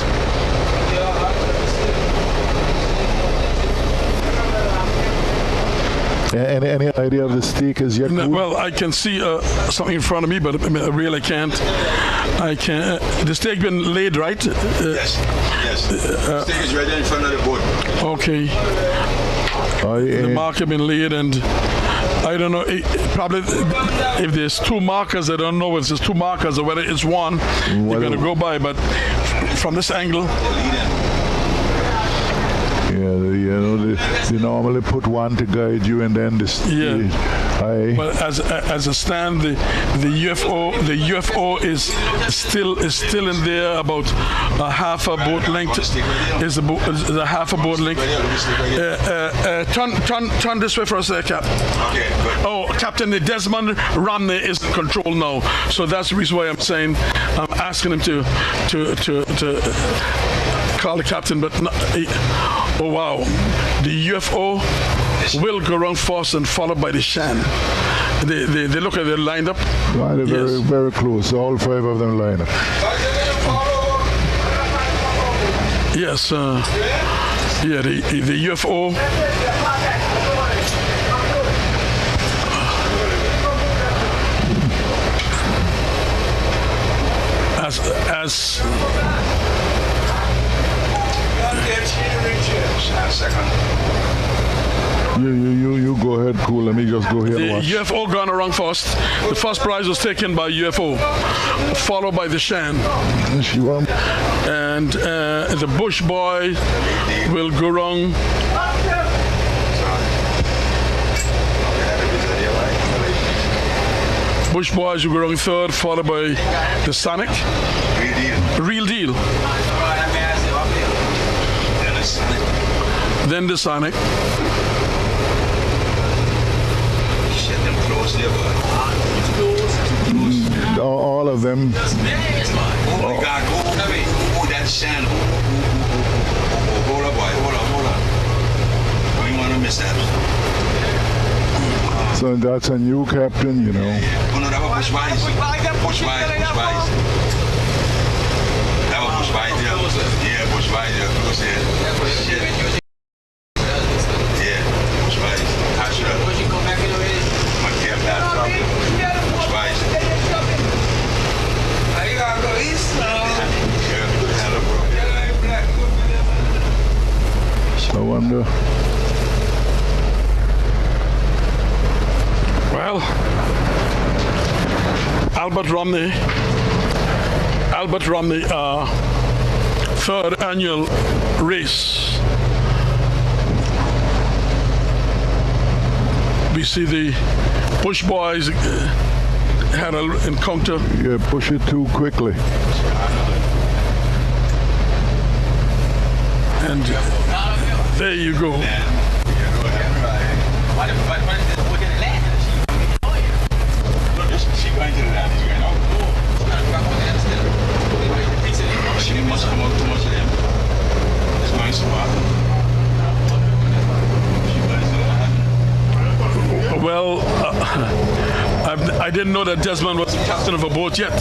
Any idea of the stake as yet? Well, I can see something in front of me, but I really can't. I can't. The stake been laid, right? Yes. The stake is right there in front of the boat. Okay. The marker been laid, and I don't know. Probably if there's 2 markers, I don't know if there's 2 markers or whether it's one. You're gonna go by, but from this angle. They normally put one to guide you, and then But as a stand, the UFO is still in there, about a half a boat length. Is a half a boat length. Turn this way for a second, Cap. Okay, good. Oh, Captain Desmond Romney is in control now, so that's the reason why I'm asking him to call the captain, but not, oh wow, the UFO will go around first and followed by the Shan. They look at they're lined up. Right, they're very close. All 5 of them lined up. Yes, the UFO. As You go ahead, cool. Let me just go here and watch. The UFO gone around first. The first prize was taken by UFO, followed by the Shan. And the Bush Boy will go around. Bush Boys will go around third, followed by the Sonic. Real Deal. then the Sonic. Shit, them close there, boy. All of them. Oh my God, go away. Oh, that sand. Hold up, boy. Hold up. We want to miss that. So that's a new captain, you know. Oh, no, that was Bushwise. Bushwise. That was Bushwise, yeah. Yeah, Bushwise, yeah. Close here. Shit. Yeah, Bushwise. Hash it up. My cap that problem. Bushwise. I wonder. Well, Albert Romney, third annual race. We see the Bush boys had an encounter. Yeah, push it too quickly. And there you go. She must come out too much of them. It's going so hard. Well, I didn't know that Desmond was the captain of a boat yet.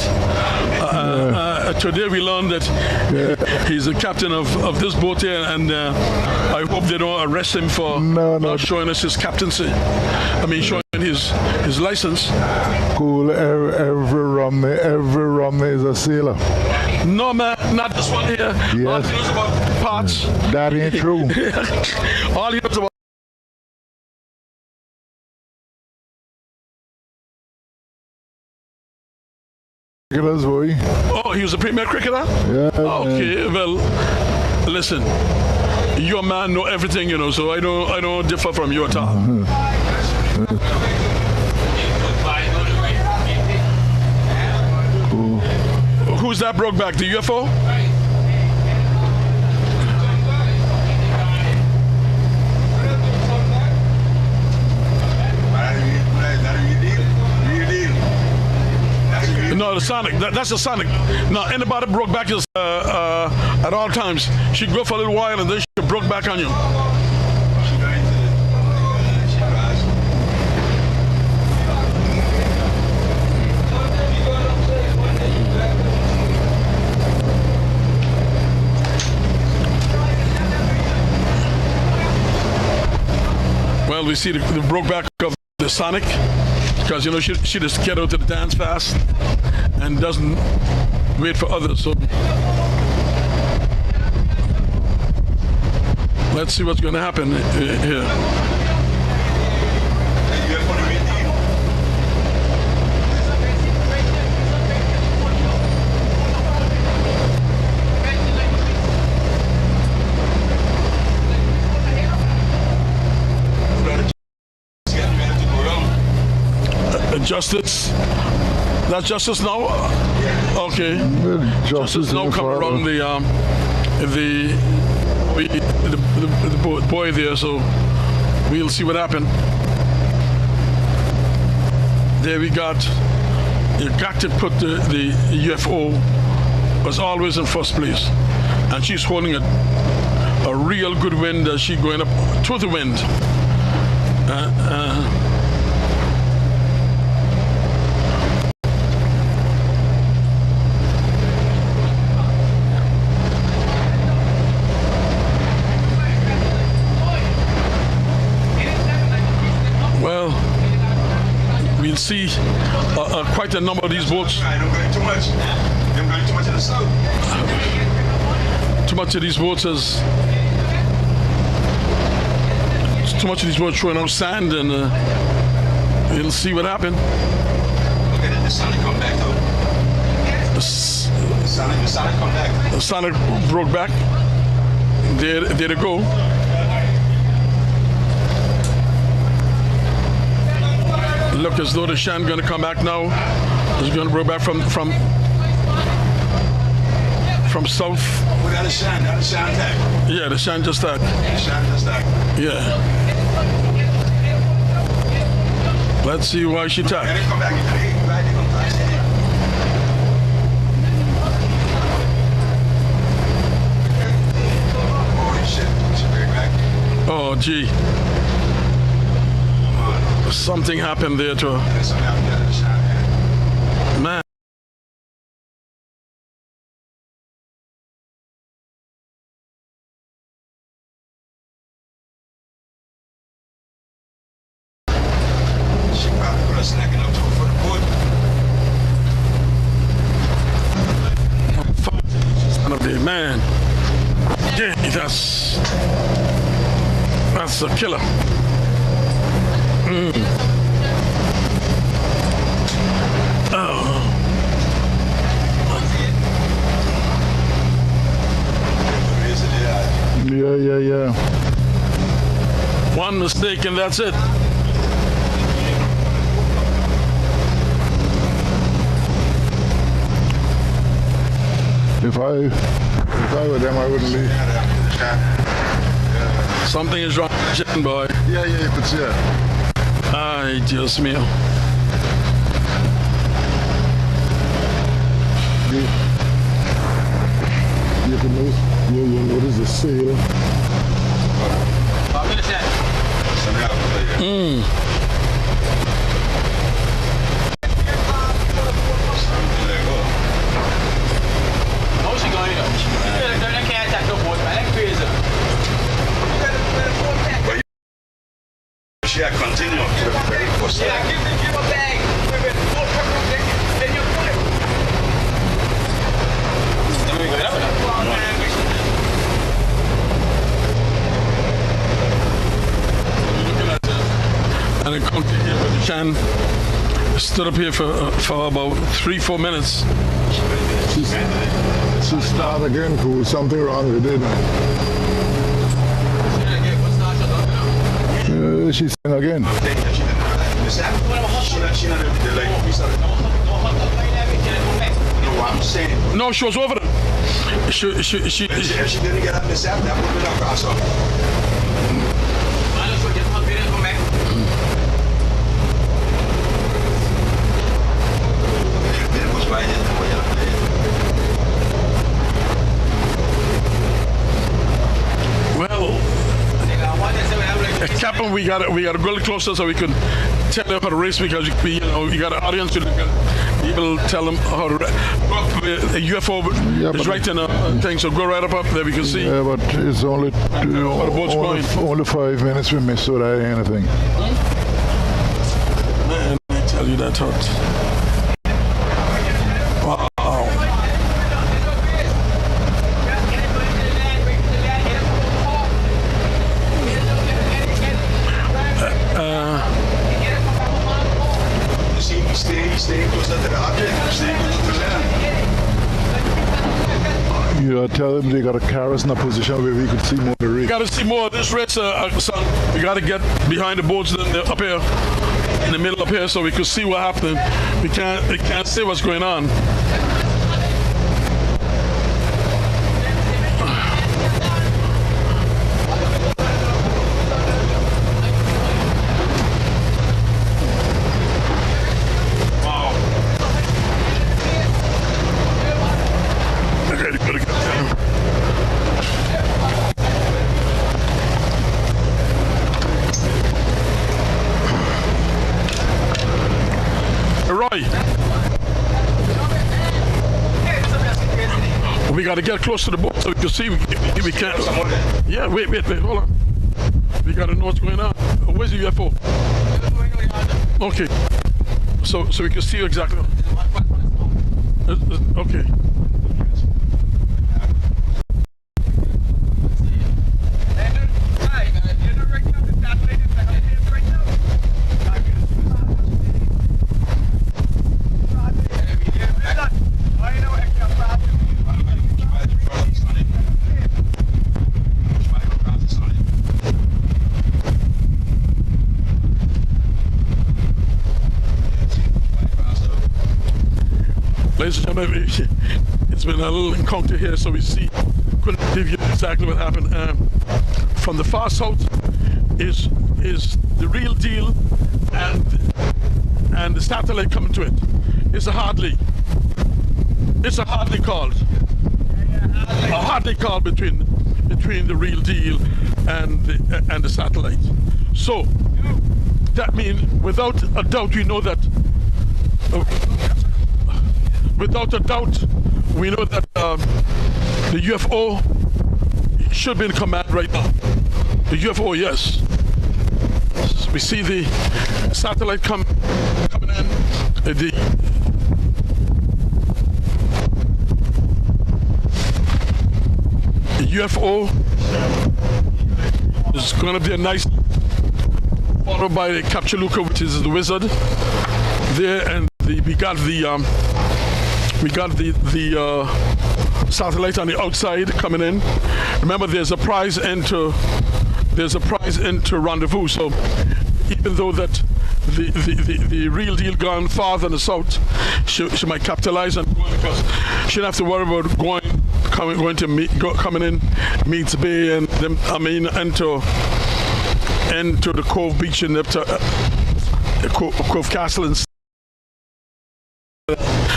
Today we learned that he's the captain of this boat here, and I hope they don't arrest him for not showing us his captaincy. I mean, showing his license. Cool. Every Romney is a sailor. No, man, not this one here. Yes. All he knows about parts. That ain't true. All he knows about. Cricketers, boy. Oh, he was a premier cricketer? Yeah. Okay, well, listen. Your man know everything, you know, so I don't differ from you at all. Who's that broke back? The UFO? No, the Sonic. That's the Sonic. Now, anybody broke back is at all times. She go for a little while and then she broke back on you. Well, we see the broke back of the Sonic. Because, you know, she just get out to the dance fast and doesn't wait for others. So let's see what's going to happen here. Justice. That's Justice now? Okay. Justice now coming around the boy there, so we'll see what happened. There we got, you got to put the UFO was always in first place. And she's holding a real good wind as she going up to the wind. We'll see quite a number of these boats. Don't go too much. Don't go too much to the south. Too much of these boats throwing out sand, and we'll see what happened. Look at it. The Sonic come back though. The Sonic come back. The Sonic broke back. There they go. Look as though the Shan going to come back now. It's going to go back from from south. Oh, that is Shan. That is Shan tag. Yeah, the Shanja stack. Shan tag. Yeah. Let's see why she tagged. And they come back into the 8, right? They come back in. Holy shit. She bring back. Oh, gee. Something happened there to her. There's something happened there to the Shan. Man. She probably put her snacking up to her for the board. Son of the man. Yeah, that's a killer. Yeah. One mistake and that's it. If I were them, I wouldn't leave. Something is wrong, boy. Yeah, but yeah. Ay, Dios mío. You notice the sail. Something happened there. Something like, oh. How's she going up? They can't attack no boat, man. That's crazy. She had continued to the very first Yeah, time. give a bag. Then you put it. Then we go up. And it continued with Chan. Stood up here for about 3-4 minutes. She started again, cool. Something wrong with it. She's saying again. No, I'm saying. No, she was over there. She If she didn't get up this app, that would have been a crossover. Then was right in the way up there. well, Captain, we got to go a little closer so we can tell them how to race because you got an audience. You will tell them how to a UFO is right in a thing, so go right up there. We can see. Yeah, but it's only the boat's going. only 5 minutes we missed, so that ain't anything. Man, I tell you that hurt. Stay closer to the object. Stay closer to land. You tell them they got to carry us in a position where we could see more of the We rig. got to see more of this race, son. We got to get behind the boats up here, in the middle up here, so we could see what happened. We can't see what's going on. We got to get close to the boat so we can see. We can't. Yeah, wait, hold on. We got to know what's going on. Where's the UFO? Okay. So we can see exactly. Okay. Ladies and gentlemen, There's been a little encounter here, so we see. Couldn't give you exactly what happened. From the far south is the real deal, and the satellite coming to it. It's a hardly. It's a hardly called. A hardly call between the real deal and the satellite. So that means, without a doubt, we know that. Without a doubt, we know that the UFO should be in command right now. The UFO, yes. We see the satellite coming in. The UFO is going to be a nice, followed by the Capchaluca, which is the wizard there, and we got the satellite on the outside coming in. Remember, there's a prize into rendezvous. So even though that the real deal gone farther in the south, she might capitalize on going, because she don't have to worry about coming in Meads Bay and them. I mean, into the Cove Beach and up to Cove Castle and.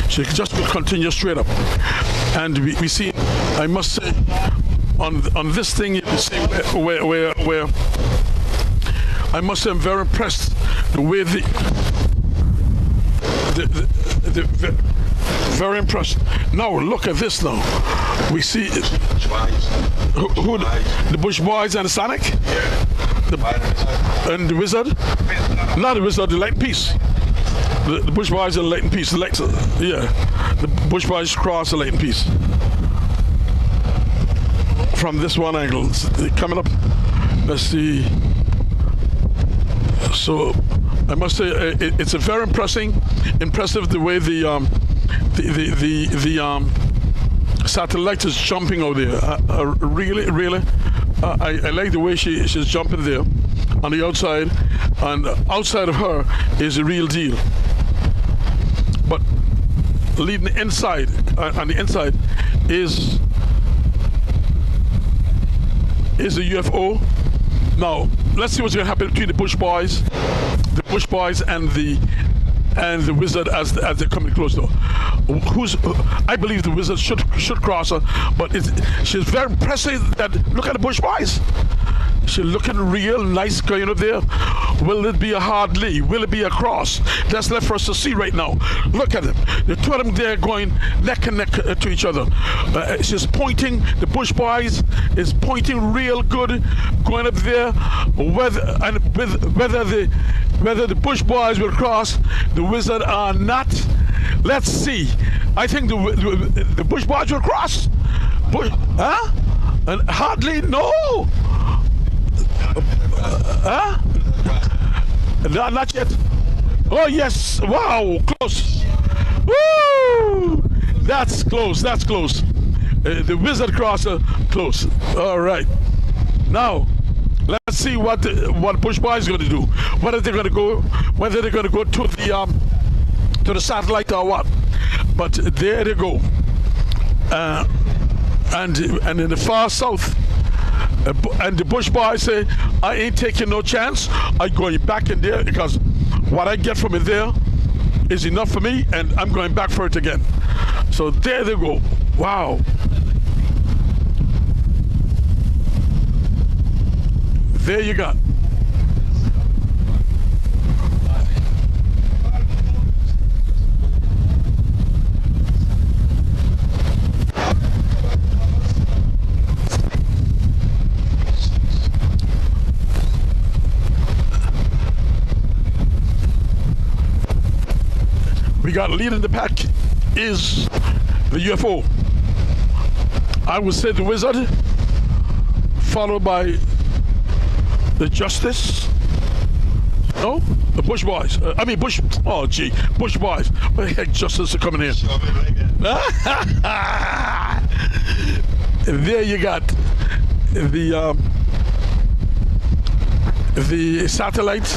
She just will continue straight up, and we see. I must say, on this thing, you see where I must say I'm very impressed the way the very impressed. Now look at this. Now we see who the Bush Boys and the Sonic, and the Wizard, not the Wizard, the Light Peace. The Bush Boys and Leighton Peace. The Bush Boys cross the Leighton Peace. From this one angle, coming up. Let's see. So I must say it's a very impressive the way the satellite is jumping out there. Really, I like the way she's jumping there on the outside, and outside of her is the real deal. But leading inside, on the inside is the UFO. Now let's see what's going to happen between the Bush Boys and the Wizard as they're coming close. Though, I believe the Wizard should cross her, but she's very impressive. Look at the Bush Boys. She's looking real nice going up there. Will it be a hard lee? Will it be a cross? That's left for us to see right now. Look at them. The two of them there going neck and neck to each other. She's pointing. The Bush Boys is pointing real good going up there. Whether the Bush Boys will cross the Wizard or not, let's see. I think the Bush Boys will cross. And hardly no. No, not yet. Oh yes! Wow, close. Woo! That's close. The Wizard crosser close. All right. Now, let's see what Bush Boys is going to do. Whether they're going to go to the satellite or what. But there they go. And in the far south. And the Bush Boys say, I ain't taking no chance. I'm going back in there because what I get from it there is enough for me, and I'm going back for it again. So there they go. Wow. There you got. We got leading the pack is the UFO. I would say the Wizard, followed by the Justice. No, the Bush Boys. Bush Boys. Where the heck Justice are coming in? There you got the satellite.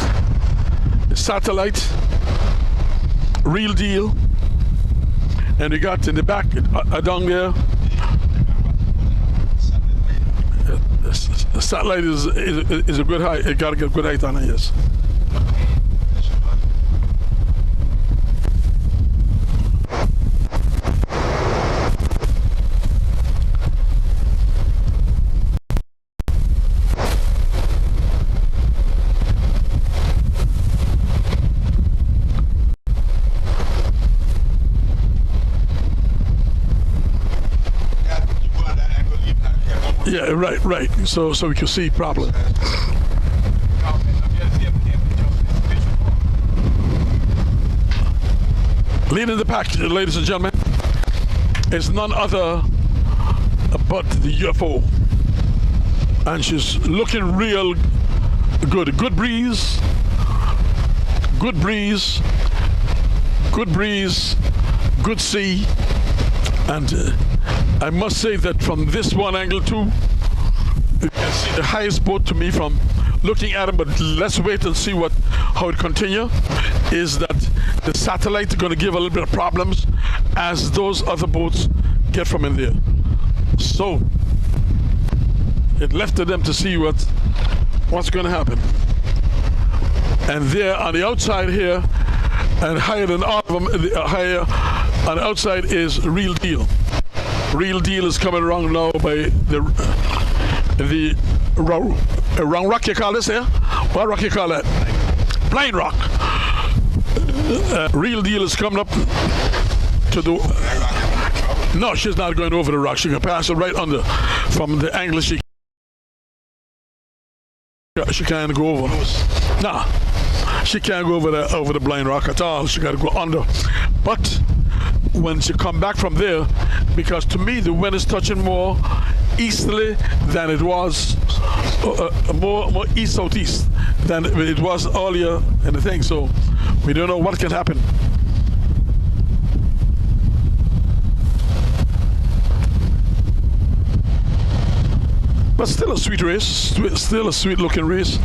Real deal And we got in the back down there. The satellite is a good height. It got to get good height on it, yes. Yeah, right. So we can see properly. Leading the pack, ladies and gentlemen, is none other but the UFO. And she's looking real good. Good breeze, good sea. And I must say that from this one angle too, you can see the highest boat to me from looking at them, but let's wait and see how it continue, is that the satellite is going to give a little bit of problems as those other boats get from in there. So it left to them to see what's going to happen. And there on the outside here, and higher than all of them, higher on the outside is Real Deal. Real Deal is coming around now by the round rock, you call this here? What rock you call that? Blind rock. Real Deal is coming up to the... No, she's not going over the rock. She can pass it right under. From the angle she can't go over. Nah, she can't go over the blind rock at all. She got to go under. But when she come back from there, because to me the wind is touching more easterly than it was more east southeast than it was earlier in the thing, so we don't know what can happen. But still a sweet race, still a sweet looking race.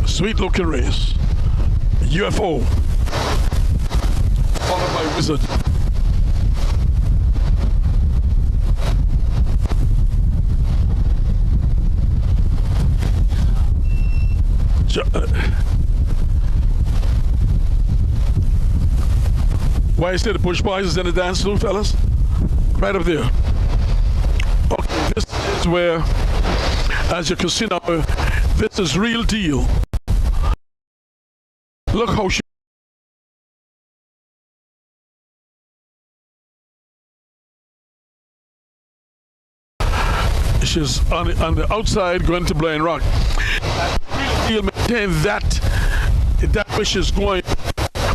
Sweet looking race. UFO. Followed by Wizard. Why is there the push boys is in the dance too, fellas? Right up there. Okay, this is where, as you can see now, this is Real Deal. Look how she's on the outside going to Blind Rock. Real Deal maintain that way she's going.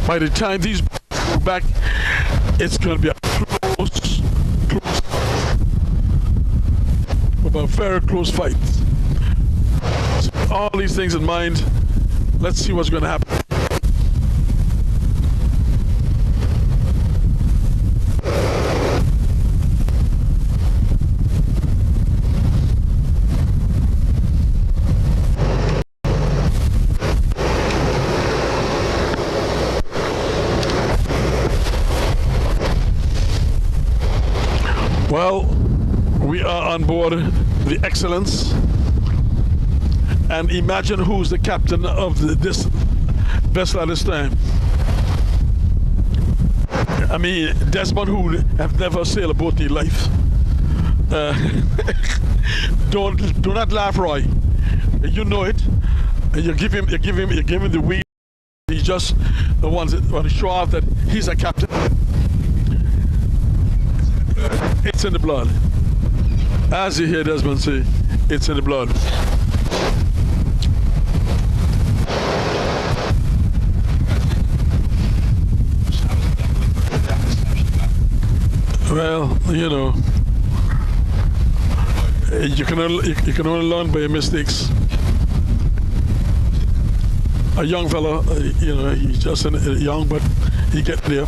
By the time these go back, it's going to be a close, a very close fight. So all these things in mind, let's see what's going to happen. Well, we are on board the Excellence, and imagine who's the captain of this vessel at this time. I mean, Desmond, who have never sailed a boat in his life. Do not laugh, Roy. You know it. You give him the wheel. He just wants to show off that he's a captain. It's in the blood. As you hear Desmond say, it's in the blood. Well, you know, you can only learn by your mistakes. A young fella, you know, he's just young, but he get there,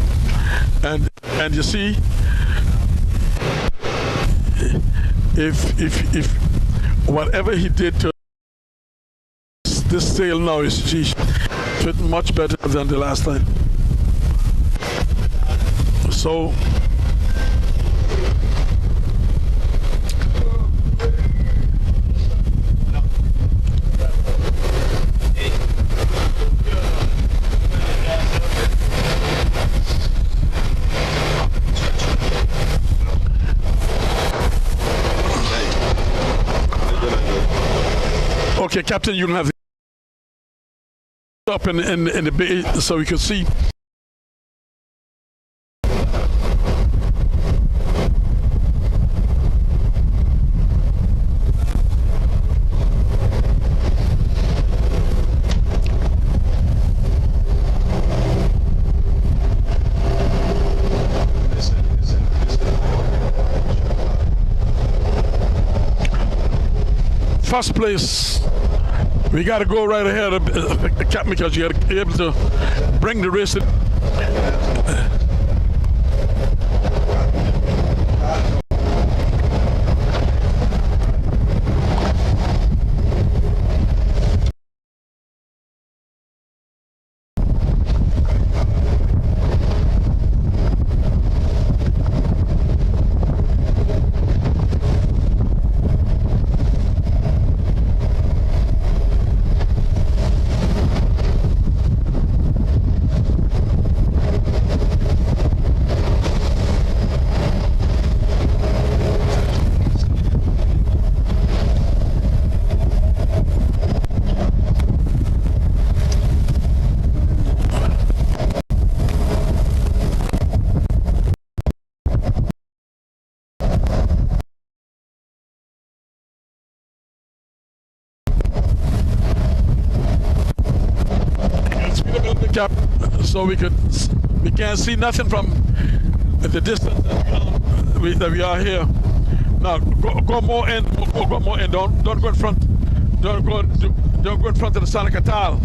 and you see, if whatever he did to this sail now is fit much better than the last time. So okay, Captain, you can have up in the bay so we can see. First place, we got to go right ahead, Captain, because you got to be able to bring the race in. Cap, so we can't see nothing from the distance that we are here. Now go more in, go more in. Don't go in front. Don't go in front of the Sonic Atal.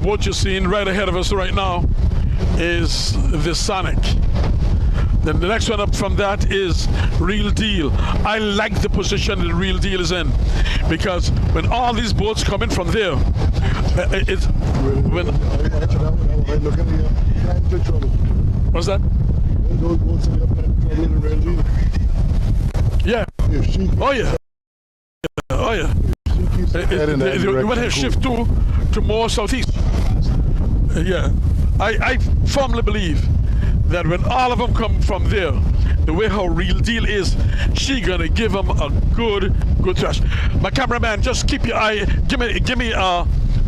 What you're seeing right ahead of us right now is the Sonic. Then the next one up from that is Real Deal. I like the position that Real Deal is in, because when all these boats come in from there, it's when. What's that? Yeah. Oh yeah. Oh yeah. They went to shift to more southeast. Yeah, I firmly believe that when all of them come from there, the way her Real Deal is, she gonna give them a good thrash. My cameraman, just keep your eye. Give me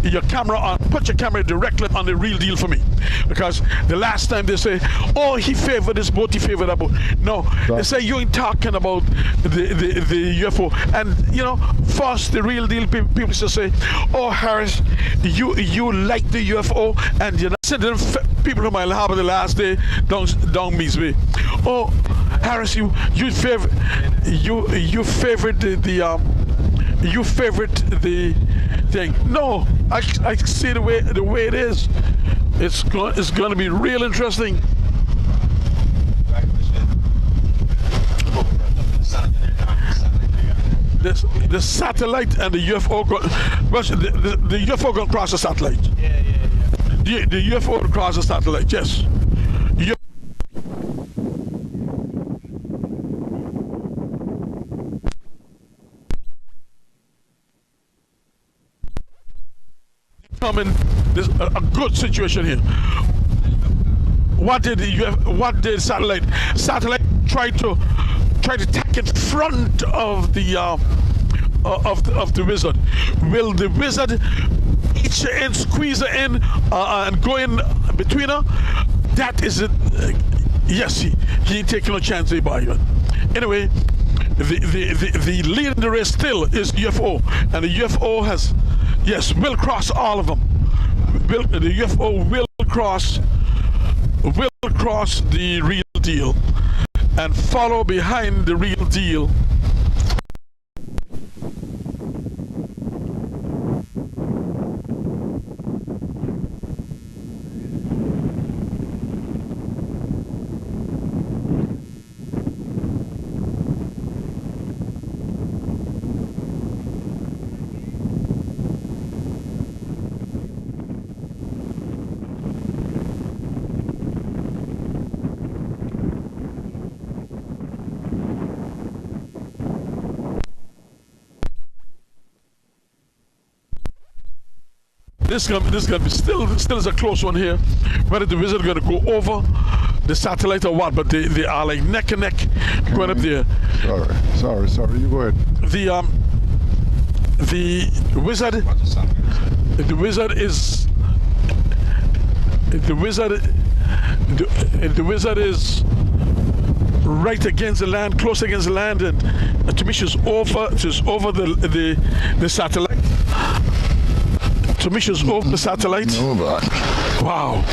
your camera on. Put your camera directly on the Real Deal for me, because the last time they say, oh, he favored this boat, he favored that boat. No, they say you ain't talking about the UFO. And you know, first the Real Deal people just say, oh, Harris, you like the UFO, and you know, send them people from Isle Harbor the last day down Meads Bay. Oh, Harris, you favorite the thing. No, I see the way it is. It's going to be real interesting. The satellite and the UFO the UFO going to cross the satellite. Yeah. The UFO will cross the satellite. Yes. There's a good situation here. what did satellite try to tack in front of the wizard? Will the wizard each her in, squeeze her in, and go in between her? That is it. Yes, he ain't taking no chance about it. Anyway, the lead in the race still is UFO, and the UFO will cross all of them. The UFO will cross the real deal and follow behind the real deal. This is gonna be still is a close one here. Whether the wizard gonna go over the satellite or what, but they are like neck and neck going up there. Sorry. You go ahead. The wizard is right against the land, close against the land, and to me she's over the satellite. To me she's over the satellite. No, but wow.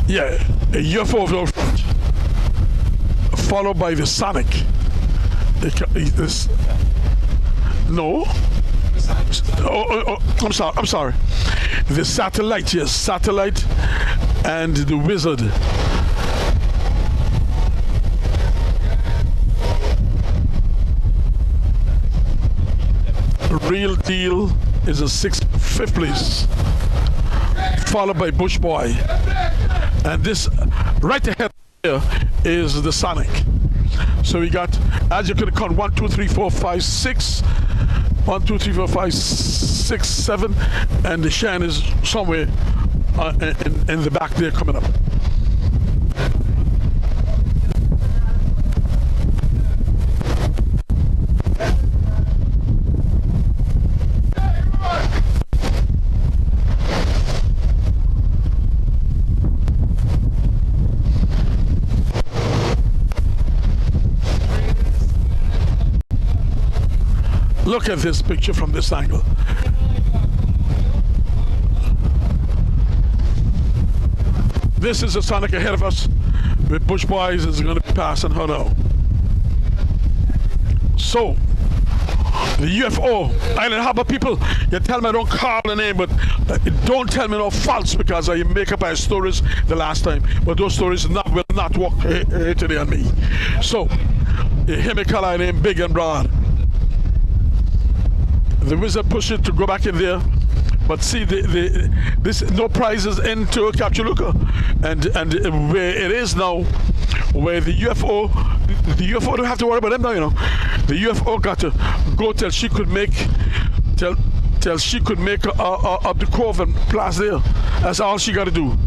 Yeah, a UFO followed by the sonic. No. I'm sorry. The satellite, yes, satellite, and the wizard. Real deal is a fifth place, followed by Bush Boy, and this right ahead here is the Sonic. So we got, as you can count, 1, 2, 3, 4, 5, 6. 1, 2, 3, 4, 5, 6, 7, and the Shan is somewhere in the back there coming up. Look at this picture from this angle. This is the Sonic ahead of us, with Bush Boys is going to be passing her now. So, the UFO, Island Harbor people, you tell me I don't call the name, but don't tell me no false, because I make up my stories the last time, but those stories will not work today on me. So, you hear me call my name big and broad. The wizard pushed it to go back in there, but see, this no prizes into Captchaluca, and where it is now, where the UFO don't have to worry about them now. You know, the UFO got to go till she could make up the Cove and Place there. That's all she got to do.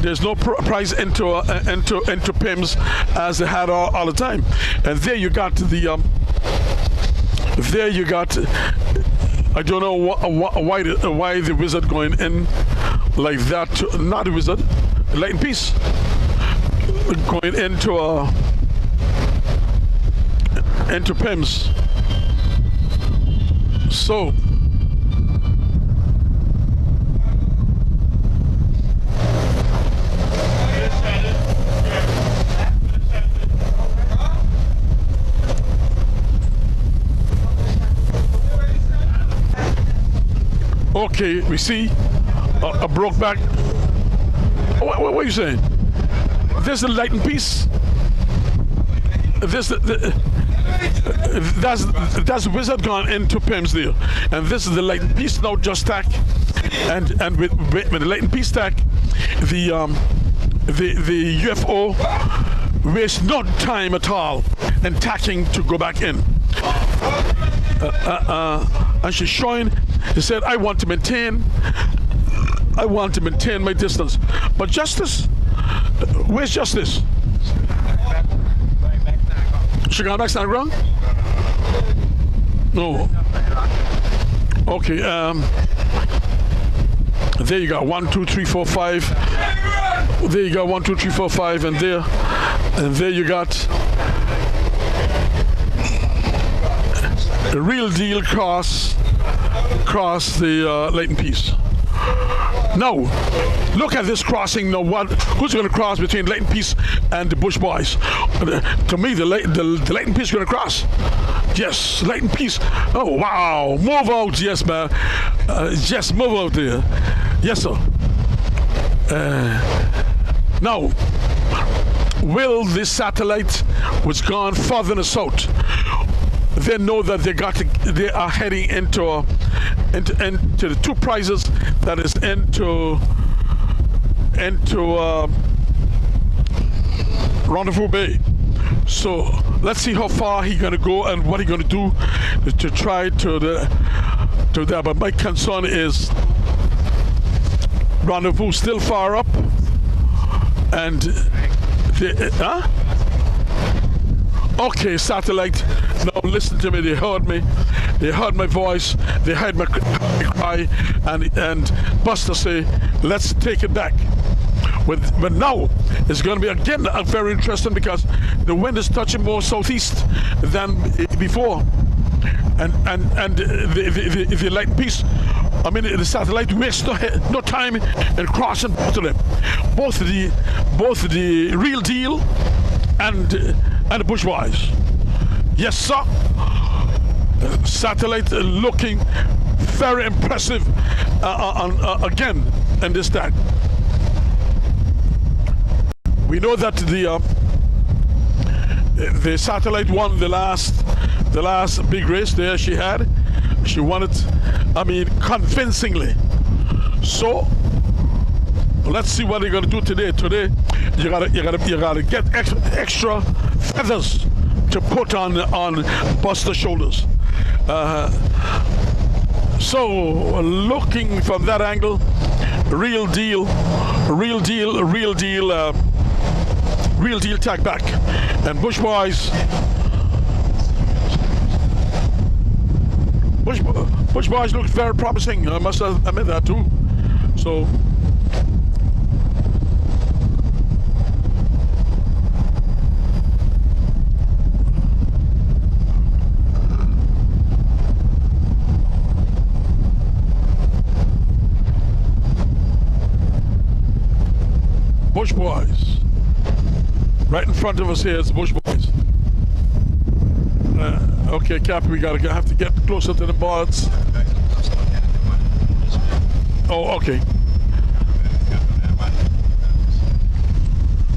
There's no prize into PIMS as they had all the time, and there you got the. There you got, I don't know why the wizard going in like that, not the wizard, Light and Peace, going into PIMS. So, okay, we see a broke back. What are you saying? There's the Light and Peace. There's the That's Wizard gone into Pimsdale, and this is the Leighton Peace now just tack, and with the Leighton Peace tack, the UFO wastes no time at all in tacking to go back in. And she's showing. She said, "I want to maintain my distance." But Justice, where's Justice? She gone back to the ground? No. Okay. There you go. 1, 2, 3, 4, 5. There you go. 1, 2, 3, 4, 5, and there you got a real deal cross the Leighton Peace. Now, look at this crossing. Now, who's going to cross between Leighton Peace and the Bush Boys? To me, the Leighton Peace is going to cross. Yes, Leighton Peace. Oh, wow. Move out, yes, man. Just move out there. Yes, sir. Now, will this satellite, which gone further in the south, they know that they are heading into the two prizes that is into Rendezvous Bay. So let's see how far he's gonna go and what he's gonna do to try to that. But my concern is Rendezvous still far up, and okay, satellite. Now listen to me. They heard me. They heard my voice. They heard my cry. And Buster say, "Let's take it back." But now it's going to be again very interesting because the wind is touching more southeast than before, and the Leighton Peace. I mean, the satellite wastes no time in crossing both of them, both the real deal and the Bushwise. Yes, sir. Satellite looking very impressive again in this tag. We know that the satellite won the last big race there she had. She won it, I mean, convincingly. So let's see what they're gonna do today. Today, you gotta get extra feathers to put on Buster's shoulders. So looking from that angle, real deal tag back, and Bush Boys looked very promising. I must admit that too. So Bush Boys. Right in front of us here is Bush Boys. Okay, Cap, we have to get closer to the boards. Oh, okay.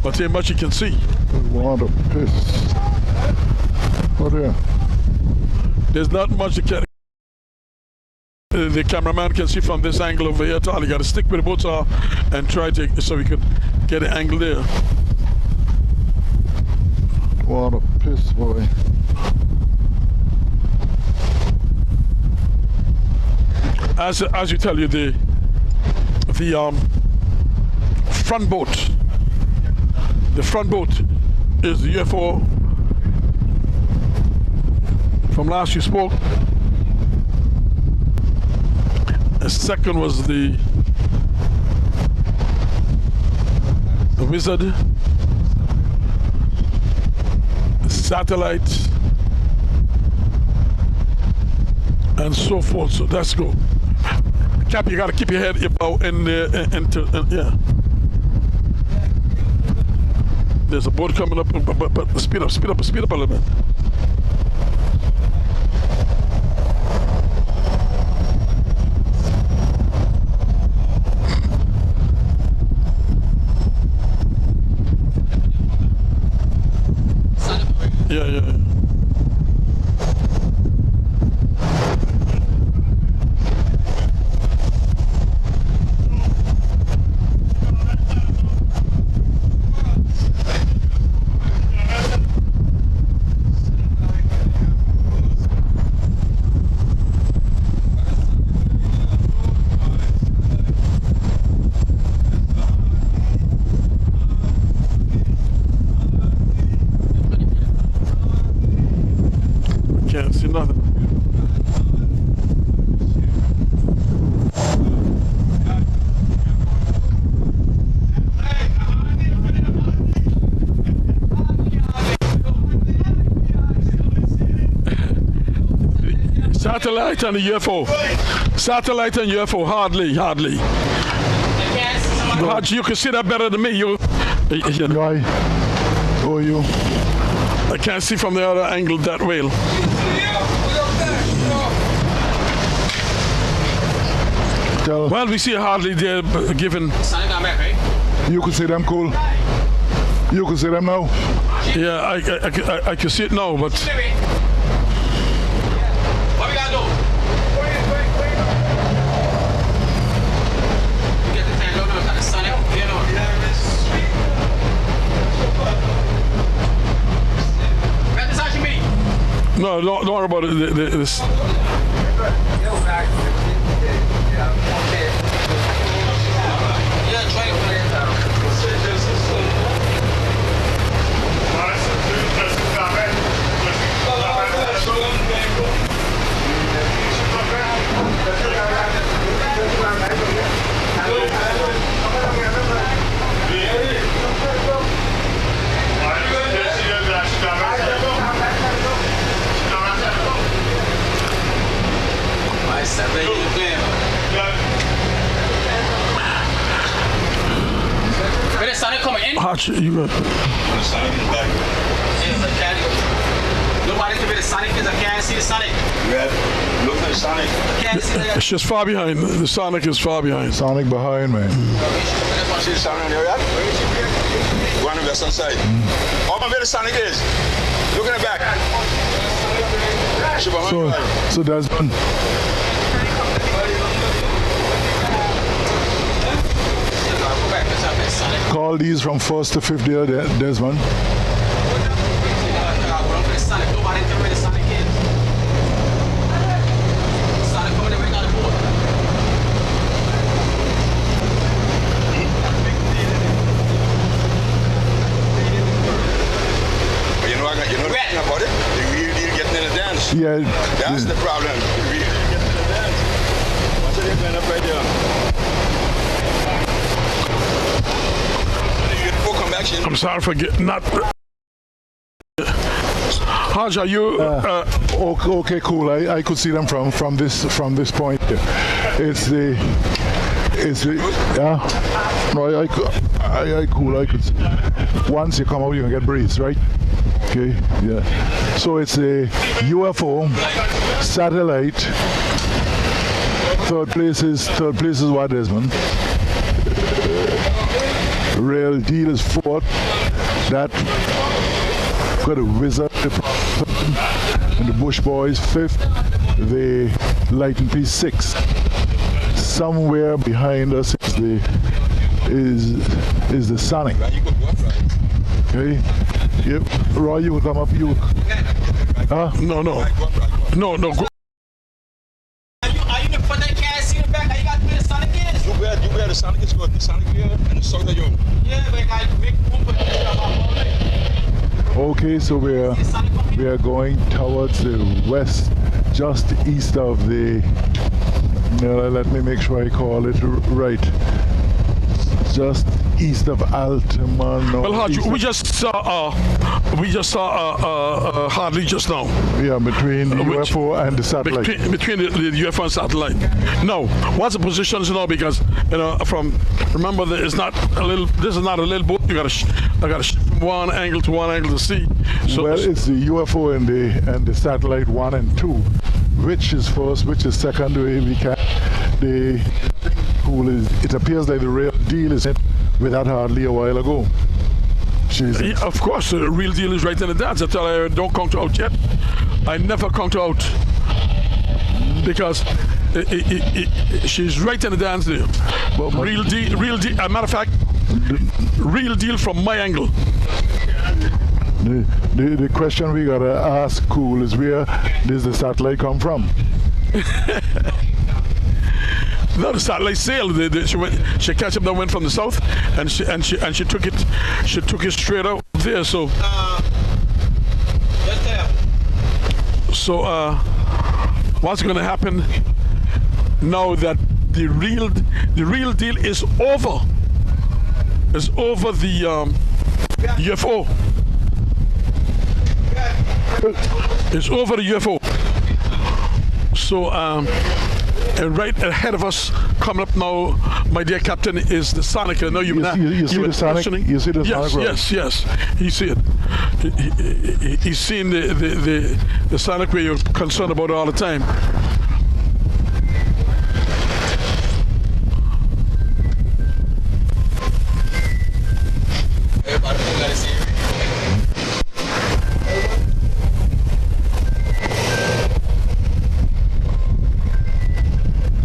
But ain't much you can see. What a piss. Oh dear. There's not much you can. The cameraman can see from this angle over here at all. You got to stick with the boat saw and try to, so we could get an angle there. What a piss, boy. As you tell you, the front boat. The front boat is the UFO from last you spoke. The second was the Wizard, the satellite, and so forth. So let's go. Cap, you gotta keep your head about yeah. There's a boat coming up, but speed up a little bit. Yeah. Satellite and the UFO. Satellite and UFO, hardly. Hodge, you can see that better than me. Why? Who are you? I can't see from the other angle that well. Well, we see hardly there given. You can see them, cool. You can see them now. Yeah, I can see it now, but. What we gotta do? You get the fan, look at the sun, you know. Got this out your meeting? No, don't worry about it. This. Hodge, you got. Nobody can be the Sonic because I can't see the Sonic. Look at the Sonic. I can't see the It's just far behind. The Sonic is far behind. Sonic behind, man. See the Sonic on there, yeah? Go on the western side. Oh, where the Sonic is. Look in the back. So that's one. Call these from 1st to 5th there, Desmond. Nobody can where the Sonic is. Sonic coming in, we got a board. But you know the thing about it? The real deal getting in the dance. Yeah. That's the problem. The real deal getting in the dance. Watch it going up right there. I'm sorry for getting not. Hodge, are you? Okay, cool. I could see them from this point. It's the yeah. No, I cool. I could. Once you come out, you can get breeze, right? Okay, yeah. So it's a UFO satellite. Third place is what, Desmond? Real deal is 4th. That got a wizard and the Bush Boys 5th. The Light and Peace 6th. Somewhere behind us is the Sonic. Okay. Yep. Roy, you will come up. You. Huh? No. Go. Are you the front that can't see the back? How you got to be the Sonic is? You where the Sonic is good. The Sonic here and the South of you. Yeah, but I make room for the Okay, so we are going towards the west, just east of the. Let me make sure I call it right. Just east of Altamont. Well, Hodge, we just saw hardly just now. Yeah, between the UFO and the satellite. Between the UFO and satellite. No, what's the positions now? Because remember that it's not a little. This is not a little boat. I got to from one angle to one angle to see. So well, it's the UFO and the satellite 1 and 2. Which is first? Which is second? We can. The cool is. It appears like the real deal is with that hardly a while ago. Yeah, of course, the real deal is right in the dance. I tell her, don't count out yet. I never count out because she's right in the dance there. But real deal. As a matter of fact, real deal from my angle. The question we gotta ask, cool, is where does the satellite come from? No, the satellite sailed. She catch up that went from the south, and she took it. She took it straight out there. So what's going to happen now that the real deal is over? Is over the UFO. It's over the UFO. So, and right ahead of us, coming up now, my dear Captain, is the Sonic. I know you see the Sonic? You see the yes, Sonic? Yes. He see it. He's seen the Sonic where you're concerned about it all the time.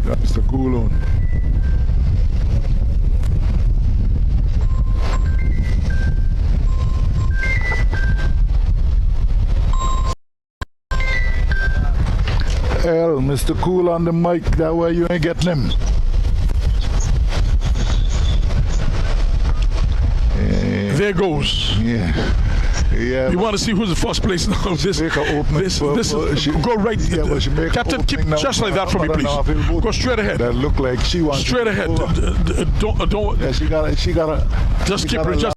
That's the cool one. L, Mr. Cool on the mic, that way you ain't getting him. There goes. Yeah. You want to see who's the first place now? This go right. Captain, keep just like that for me, please. Go straight ahead. That look like she wants straight ahead. Don't. Yeah, she gotta. Just keep her just.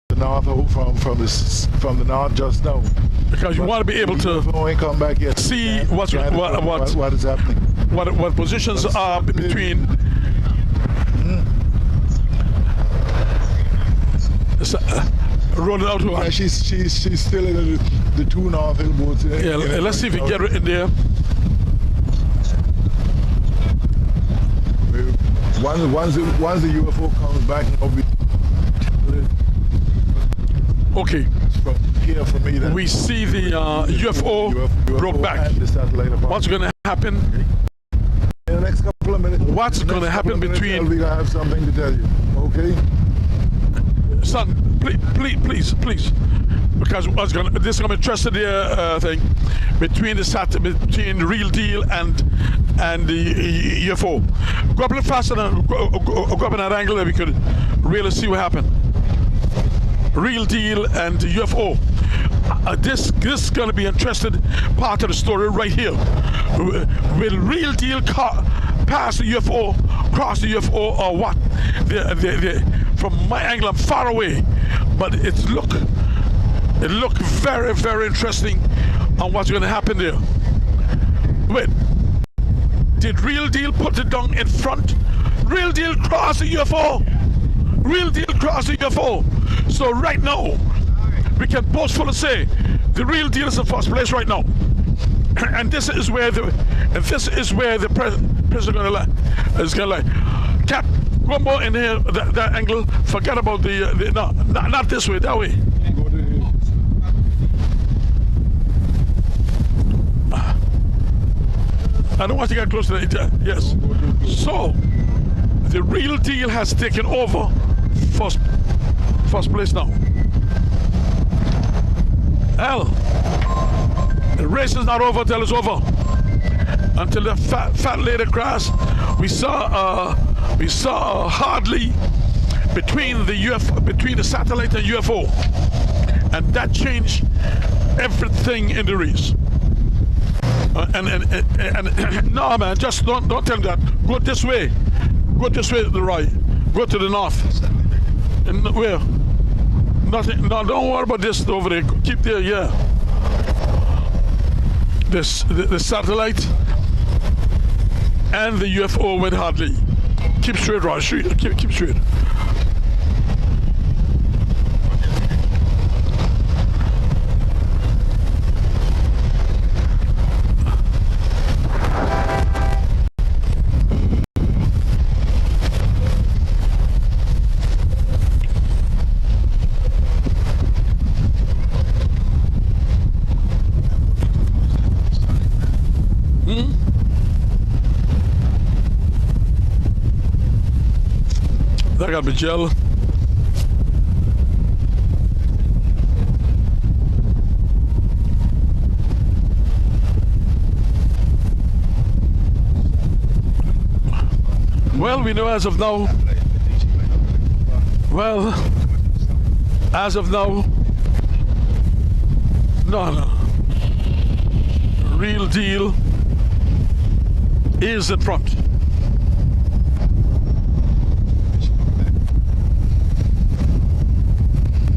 The north from the north just now. Because you want to be able to come back yet. See what is happening. What positions are between. Rolling out. Yeah, she's still in the two north hill boats. Yeah, let's see if we get her in there. Once the UFO comes back, okay. From here for me, we see the UFO broke back. What's going to happen? In the next couple of minutes. What's going to happen between? We're going to have something to tell you. Okay. Son, please, because this is going to be interested thing between the real deal and the UFO. Go up a little faster and go up in that angle that we could really see what happened. Real deal and UFO. This is going to be interested part of the story right here. Will real deal pass the UFO, cross the UFO, or what? From my angle, I'm far away, but it look very, very interesting on what's going to happen there. Wait, did real deal put it down in front? Real deal cross the UFO. Real deal cross the UFO. So right now, we can boastfully say the real deal is in first place right now, and this is where the president is going to lie. Cap, one more in here, that angle. Forget about no, not this way, that way. I don't want to get close to that. Yes. So the real deal has taken over first place now. Hell, the race is not over till it's over. Until the fat lady crash, we saw hardly between the satellite and UFO, and that changed everything in the race. And no, man, just don't tell me that. Go this way. Go this way to the right. Go to the north. And where? Nothing. No, don't worry about this over there. Keep there. Yeah. The satellite and the UFO went hardly. Keep straight, right? Keep straight. That got me gel. Well, we know as of now. Well, as of now. No. Real deal is in front.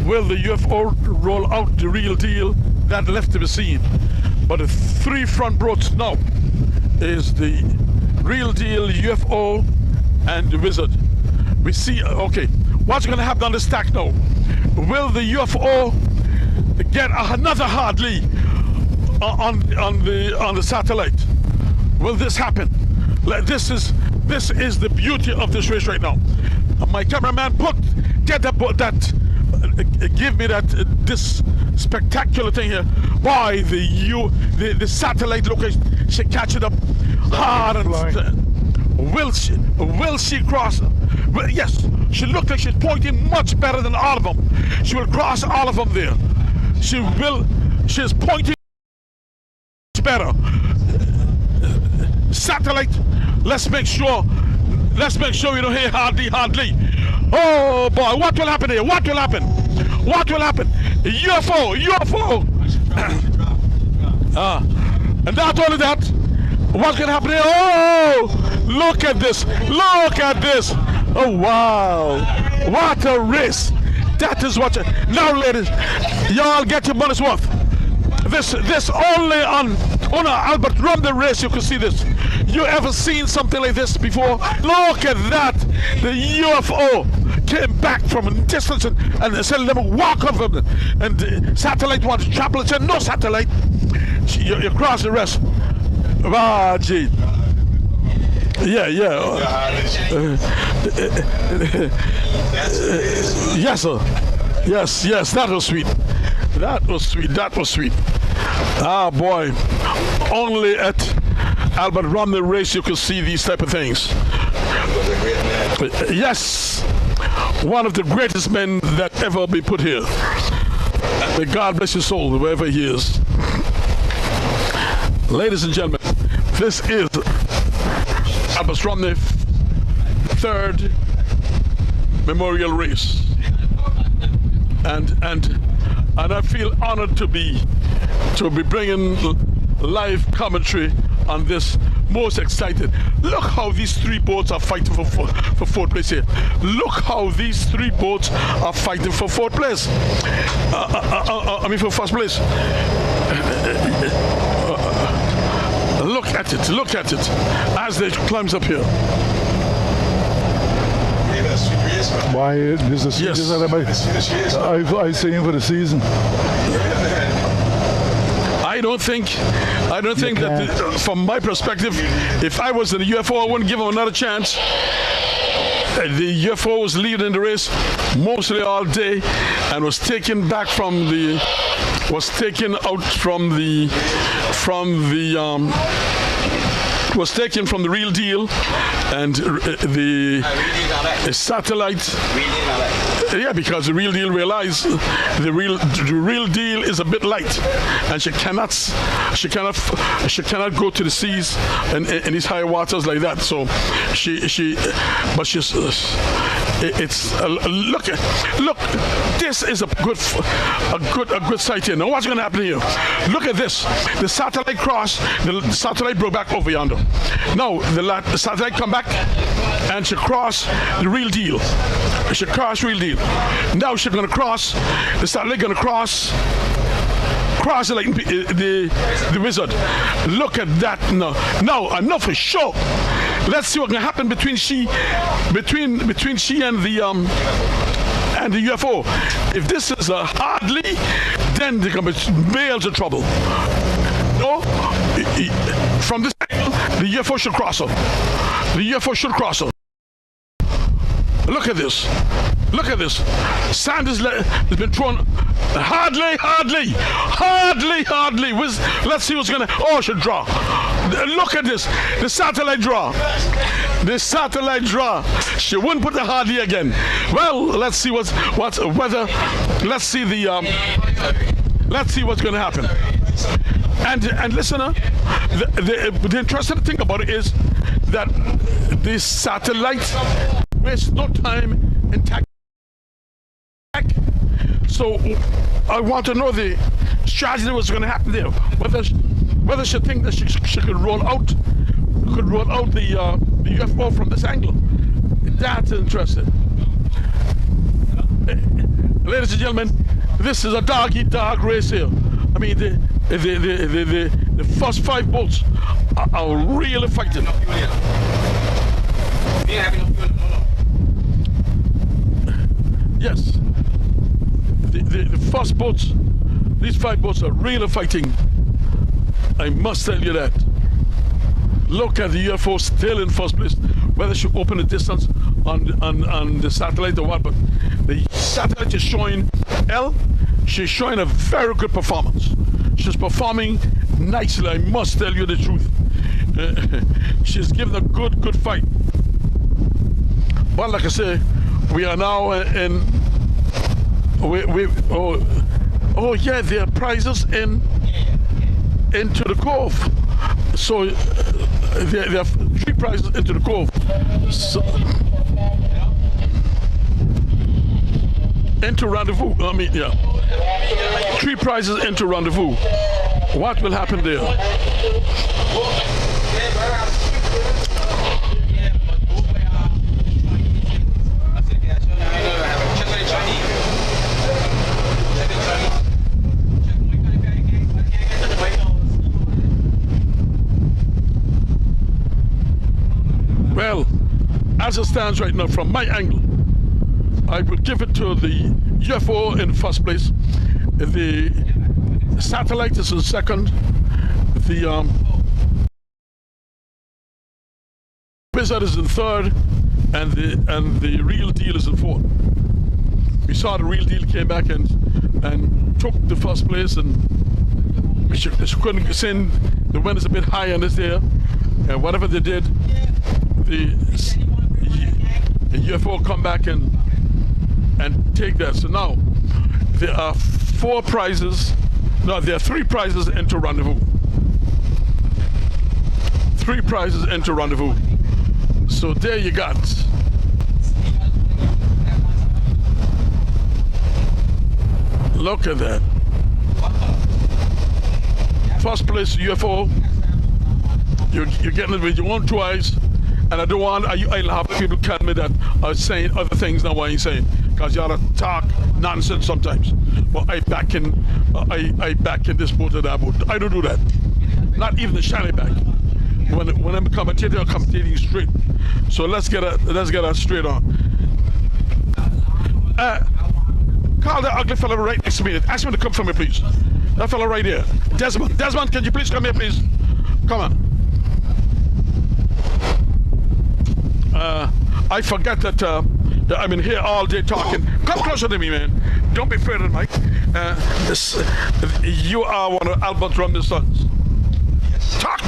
Will the UFO roll out the real deal? That left to be seen. But the three front boats now is the real deal UFO and the wizard. We see, okay, what's going to happen on the stack now? Will the UFO get another hard lead on the satellite? Will this happen? This is the beauty of this race right now. My cameraman, give me this spectacular thing here. Boy, the satellite location, she catch it up hard. And will she cross? Well, yes, she looks like she's pointing much better than all of them. She will cross all of them there. She's pointing much better. Satellite, let's make sure we don't hear hardly. Oh boy, what will happen here? What will happen? UFO. And not only that, what's going to happen here? Oh, look at this. Oh wow, what a race. That is what now, ladies, y'all get your money's worth. This only on Albert Romney race you can see this. You ever seen something like this before? Look at that. The UFO came back from a distance and said, let me walk up from it. And the satellite wanted to trample and said, no satellite. You cross the rest. Ah, gee. Yeah. Yes, sir. Yes, that was sweet. That was sweet. Ah, boy. Only at Albert Romney race you can see these type of things. Yes. One of the greatest men that ever be put here. May God bless his soul, wherever he is. Ladies and gentlemen, this is Albert Romney third memorial race. And I feel honored to be bringing live commentary on this. Most excited. Look how these three boats are fighting for fourth place here. Look how these three boats are fighting for fourth place. For first place. Look at it as they climbs up here. Why this is yes. I saying for the season. I don't think that from my perspective, if I was in the UFO, I wouldn't give them another chance. The UFO was leading the race mostly all day and was taken out from the was taken from the real deal and the satellite. Yeah, because the real deal realized the real deal is a bit light, and she cannot go to the seas and in these high waters like that. So look. This is a good sight here. Now what's going to happen here? Look at this. The satellite crossed. The satellite broke back over yonder. Now the satellite come back and she crossed the real deal. She crossed real deal. Now she's going to cross. The satellite going to cross like the wizard. Look at that now. Now enough for sure. Let's see what's going to happen between she and the UFO. If this is a hardly, then they're going to be major trouble. No, from this angle, the UFO should cross her. The UFO should cross her. Look at this. Sand has been thrown. Hardly. Let's see what's gonna. Oh, she draw. Look at this. The satellite draw. She wouldn't put the hardly again. Well, let's see let's see what's gonna happen. And listener, the interesting thing about it is that the satellite wastes no time in tactic. So I want to know the strategy what's going to happen there. Whether she think that she could roll out the UFO from this angle. That's interesting. Ladies and gentlemen, this is a dog-eat-dog race here. I mean, the The first 5 boats are really fighting. Yes. The first boats, these 5 boats are really fighting. I must tell you that. Look at the UFO still in first place. Whether she open the distance on the satellite or what, but the satellite is showing L. She's showing a very good performance. She's performing nicely, I must tell you the truth. She's given a good fight. But like I say, we are now in. Oh yeah, there are prizes into the cove. So there are 3 prizes into the cove. So, into rendezvous. I mean, yeah. 3 prizes into rendezvous. What will happen there? Well, as it stands right now, from my angle, I would give it to the UFO in first place. The satellite is in second. The Blizzard is in third, and the real deal is in fourth. We saw the real deal came back and took the first place, and we couldn't send the wind is a bit high on this there, and whatever they did, the UFO come back and take that. So now there are 4 prizes. No, there are 3 prizes into rendezvous. 3 prizes into rendezvous. So there you got. Look at that. First place UFO. You're getting it with your own 2 eyes. And I don't want, I'll have people tell me that I'm saying other things than what I'm saying. Because you ought to talk nonsense sometimes. But I back in this boat or that boat. I don't do that. Not even the shiny back. When I'm a commentator, I'm commentating straight. So let's get that straight on. Call that ugly fellow right next to me. Ask him to come for me, please. That fellow right here. Desmond, can you please come here, please? Come on. I forget that I'm in here all day talking. Come closer to me, man. Don't be afraid of the mic. You are one of Albert Romney's sons. Talk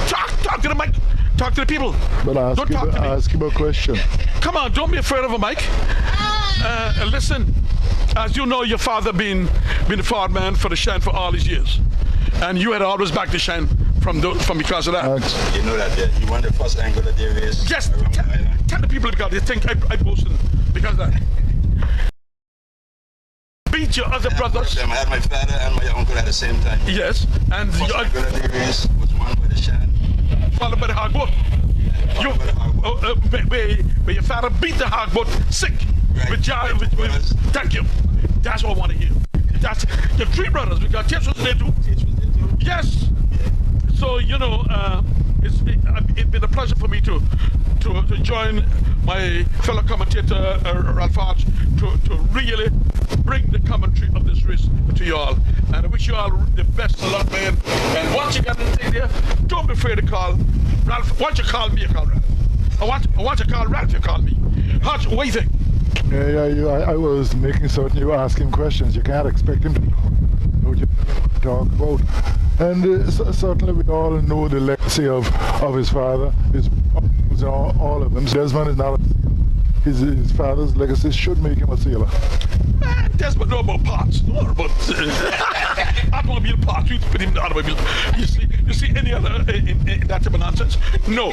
to the mic. Talk to the people. But ask him a question. Come on, don't be afraid of a mic. Listen, as you know, your father been a forward man for the Shan for all these years, and you had always backed the Shan from because of that. You know that he won the first angle of the race. Yes, tell the people because they think I boasted because of that. Beat your other brothers. I had my father and my uncle at the same time. Yes, and first angle of the race was won by the Shan. Followed by the hard boat. Where your father beat the hard boat sick. Right. Thank you. That's what I want to hear. That's the 3 brothers because Tips was there too. Yes. So you know, it's been a pleasure for me to join my fellow commentator Ralph Hodge to really bring the commentary of this race to you all. And I wish you all the best of luck, man. And once you get anything there, don't be afraid to call Ralph. Once you call me, you call Ralph. I want to call Ralph, you call me. Hodge, what do you think? Yeah, I was making certain you ask him questions. You can't expect him to know what you talk about. And certainly we all know the legacy of his father, all of them. Desmond is not his father's legacy should make him a sailor. Desmond know about parts, know about automobile parts. You put him in the automobile. You see any other in that type of nonsense? No.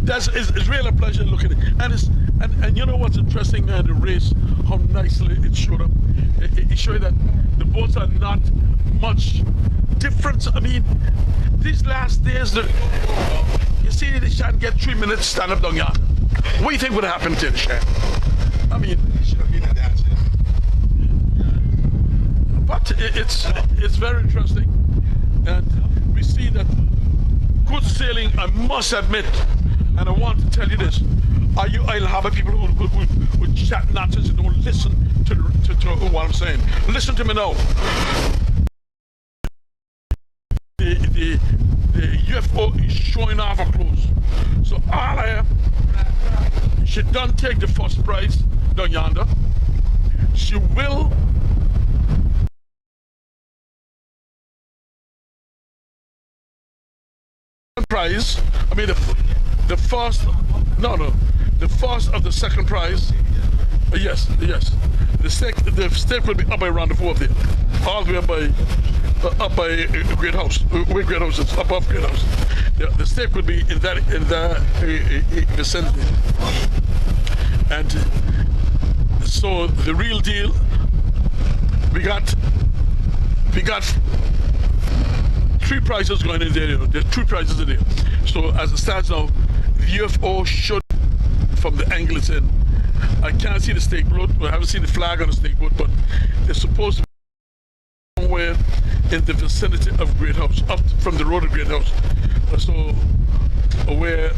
It's really a pleasure looking at it. And you know what's interesting, the race, how nicely it showed up. It showed that the boats are not much different. I mean, these last days, you see the Shan get 3 minutes stand up down here. What do you think would happen to the Shan? I mean, It should have been a dancer. But it's very interesting, and we see that good sailing. I must admit, and I want to tell you this: I'll have people who chat nonsense and don't listen to what I'm saying. Listen to me now. The UFO is showing off her clothes. So she don't take the first prize down yonder. She will prize. I mean the first of the second prize. Yes. The stake will be up by Rendezvous up there, all the way up by Great House. Where Great House is, above Great House. The stake will be in that vicinity. And so the real deal, we got 3 prizes going in there. There's 2 prizes in there. So as it stands now, the UFO should, from the angle it's in. I can't see the stake boat. I haven't seen the flag on the stake boat, but they're supposed to be somewhere in the vicinity of Great House, up from the road of Great House. So where,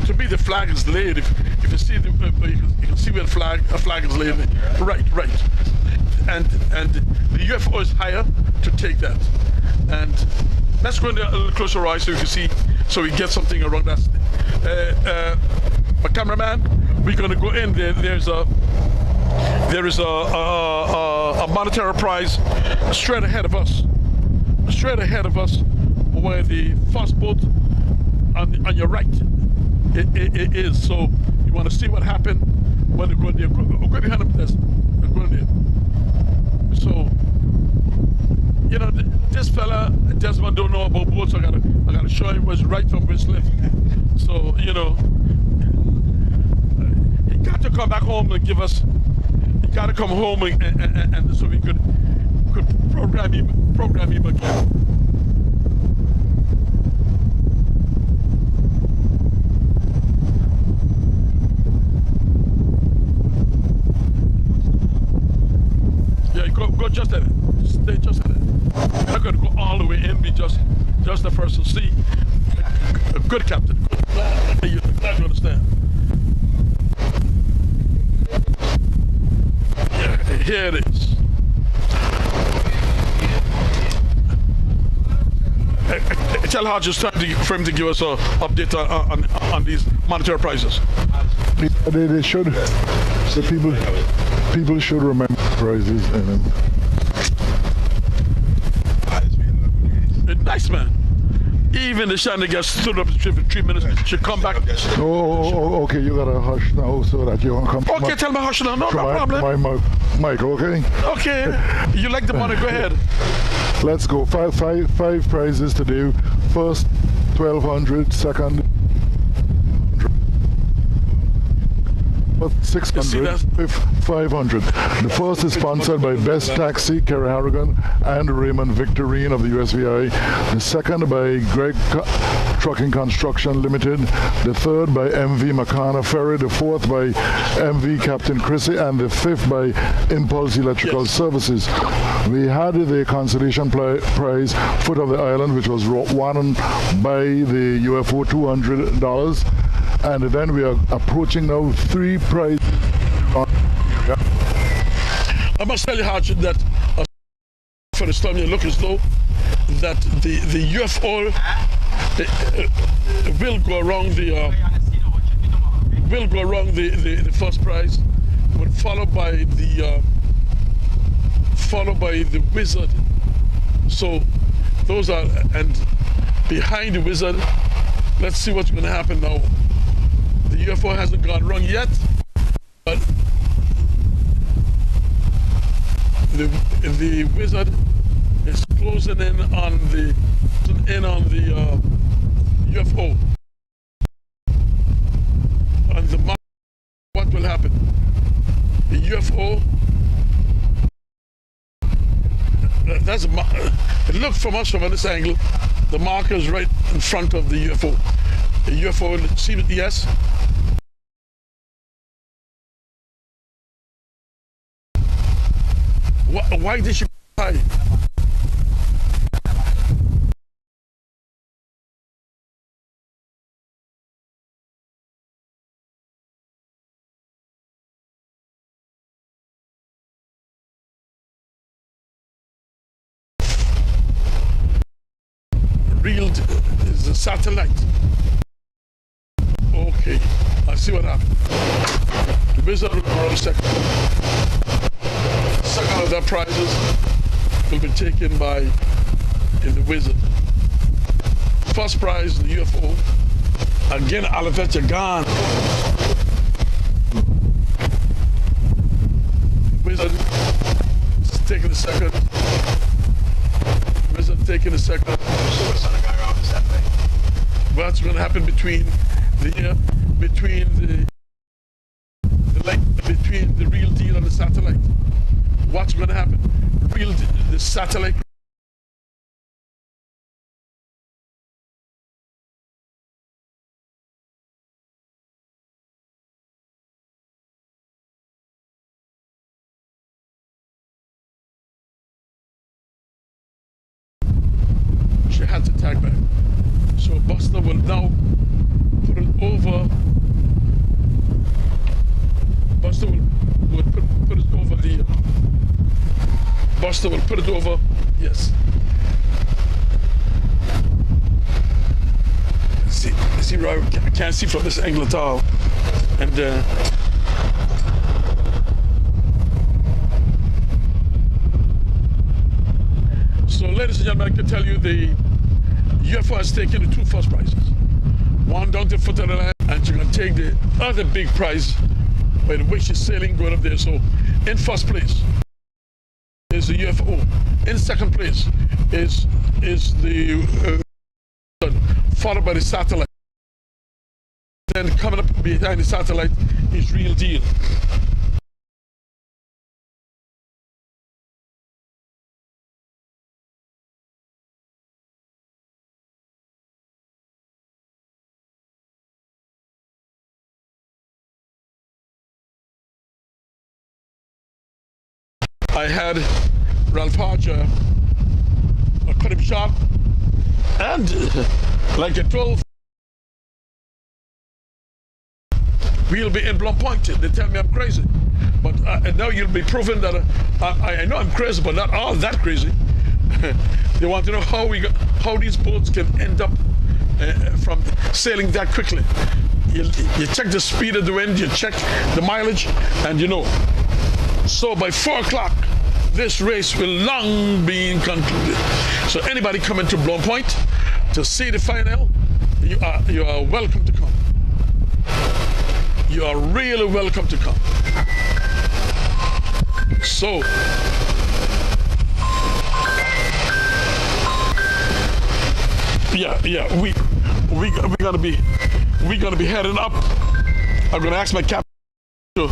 to me, the flag is laid. If you see you can see where a flag is laid. Right. And the UFO is higher to take that. And let's go in there a little closer, right, so you can see, so we get something around that. My cameraman, we're going to go in there. There is a monetary prize straight ahead of us, where the first boat on your right it is. So you want to see what happened when they go there. Go behind them. They're going there. So you know, this fella Desmond don't know about boats. So I gotta show him what's right from what's left. So you know, he got to come back home and give us. He got to come home and so we could program him again. Yeah, go just at it. Stay just at it. You're not going to go all the way in. Be just the first to see. A good captain. Glad you understand. Yeah, here it is. Tell Hodges for him to give us an update on these monetary prizes. They should. So people should remember prizes. Nice man. Even the Shandy gets stood up for 3 minutes. She come back. Oh, okay. You gotta hush now so that you won't come. Okay, tell me hush now. No problem. My mic, okay? Okay. You like the money? Go ahead. Let's go. Five prizes to do. First, 1,200. Second, 600, 500. The first is sponsored by Best Taxi, Kerry Harrigan, and Raymond Victorine of the USVI. The second by Greg Trucking Construction Limited. The third by MV Makana Ferry. The fourth by MV Captain Chrissy. And the fifth by Impulse Electrical Services. We had the consolation prize, Foot of the Island, which was won by the UFO, $200. And then we are approaching now 3 prizes. I must tell you, Hodge, that for this time you look as though that the UFO will go around the first prize, but followed by the wizard. So those are, and behind the wizard, let's see what's going to happen now. The UFO hasn't gone wrong yet, but the wizard is closing in on the UFO. And what will happen? The UFO. Look from us from this angle. The marker is right in front of the UFO. The UFO. See it? Yes. Why did she high? Real is a satellite. Okay, I see what happened. The wizard will go on second. Second of their prizes will be taken by the wizard. First prize, the UFO. Again, Olivet Yagan. The wizard is taking the second. Wizard taking the second. What's going to happen between the real deal and the satellite? What's going to happen? The satellite. She had to tag back. So Buster will now put it over. Buster will put it over the. Buster will put it over. Yes. See, right? I can't see from this angle at all. And so, ladies and gentlemen, I can tell you the UFO has taken the two first prizes. One down to the foot of the line, and she's going to take the other big prize by the way she's sailing going up there. So, in first place is the UFO. In second place is the followed by the satellite. Then coming up behind the satellite is Real Deal. I had Ralph Archer, I cut him short, and like I told, we'll be in Blunt Point. They tell me I'm crazy, but and now you'll be proven that I know I'm crazy, but not all that crazy. They want to know how these boats can end up from sailing that quickly. You check the speed of the wind, you check the mileage, and you know. So by 4 o'clock, this race will long be concluded. So anybody coming to Blunt Point to see the final, you are welcome to come. You are really welcome to come. So yeah, we're gonna be heading up. I'm gonna ask my captain to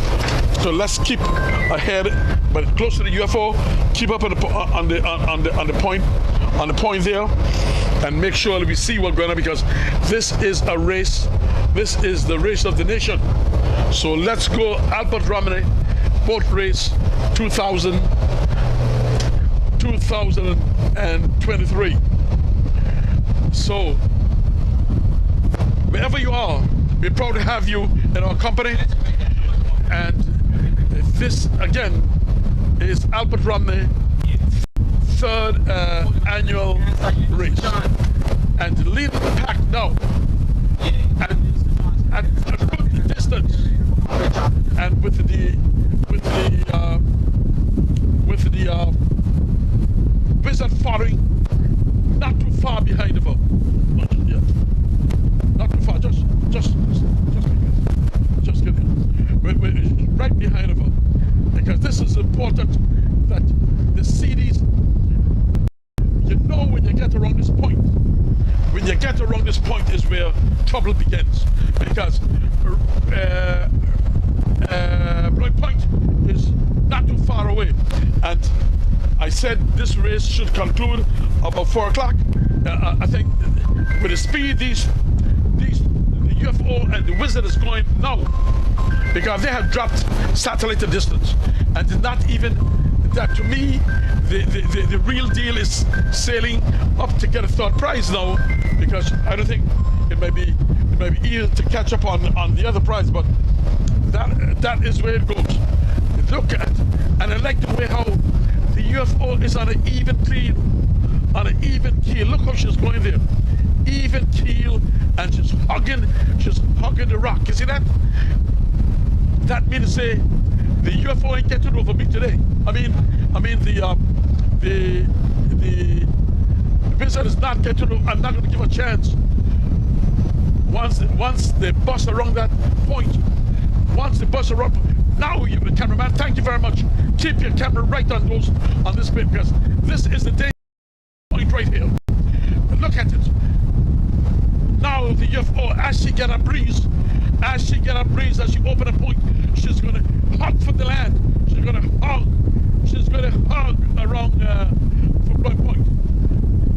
let's keep ahead, but close to the UFO. Keep up on the point there, and make sure that we see what's going on, because this is a race. This is the race of the nation. So let's go, Albert Romney, boat race 2023. So wherever you are, we're proud to have you in our company. And this again is Albert Romney 3rd annual race, and leading the pack now at a good distance, and with the wizard following not too far behind of her. Yeah, not too far, just get it. We're right behind of her, because this is important that the CDs, you know, when you get around this point. When you get around this point is where trouble begins, because Blunt Point is not too far away, and I said this race should conclude about 4 o'clock. I think with the speed the UFO and the Wizard is going now, because they have dropped satellite distance and did not even that to me, the real deal is sailing up to get a third prize now, because I don't think it may be easy to catch up on the other prize, but that is where it goes. Look at, and I like the way how the UFO is on an even keel. Look how she's going there. Even keel, and she's hugging the rock. You see that? That means to say the UFO ain't getting over me today. I mean the visit is not getting over. I'm not going to give a chance. Once they bust around that point, now you, cameraman, thank you very much. Keep your camera right on this bit, because this is the danger point right here. Look at it. Now the UFO, as she get a breeze, as she open a point, she's gonna hug for the land. She's gonna hug around for Blood Point.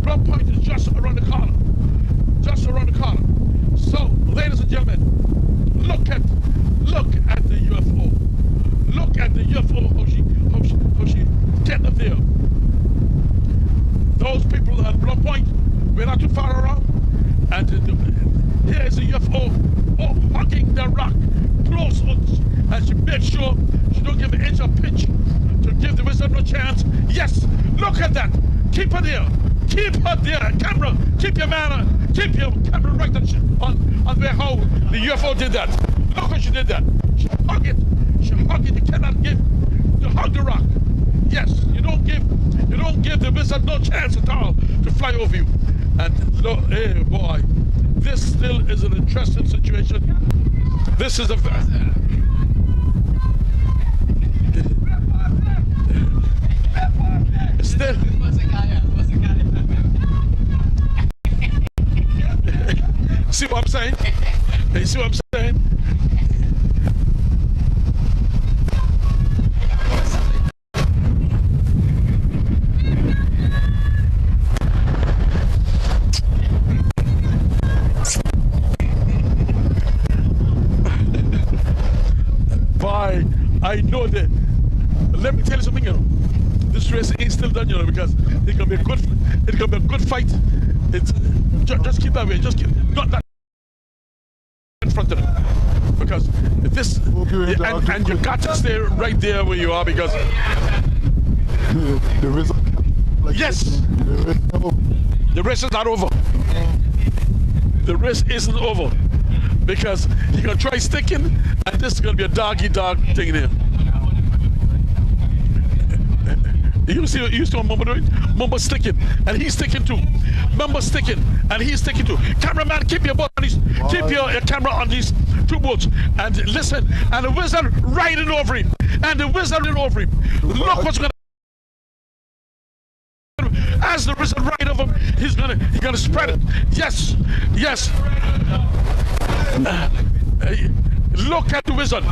Blood Point is just around the corner. So, ladies and gentlemen, look at the UFO. Look at the UFO, how she getting up there. Those people at Blood Point, we're not too far around. And here's a UFO hugging the rock close, and she makes sure she don't give an inch of pitch to give the wizard no chance. Yes, look at that. Keep her there. Camera, keep your camera right on where how the UFO did that. Look how she did that. She hugged it. You cannot give to hug the rock. Yes, you don't give the wizard no chance at all to fly over you. And look, hey boy, this still is an interesting situation. This is a still. See what I'm saying? You see what I'm saying? I know that. Let me tell you something, this race ain't still done, because it's gonna be a good fight. It's just keep that way. Just keep not that in front of them, because this and you got to stay right there where you are, because yes, the race is not over. The race isn't over, because you're gonna try sticking, and this is gonna be a doggy dog thing there. You see what Mumba doing? Mumba sticking, and he's sticking too. Mumba sticking, and he's sticking too. Cameraman, keep your camera on these two boats, and listen. And the wizard riding over him, Look what's gonna. As the wizard ride over him, he's gonna spread it. Yes. Look at the wizard.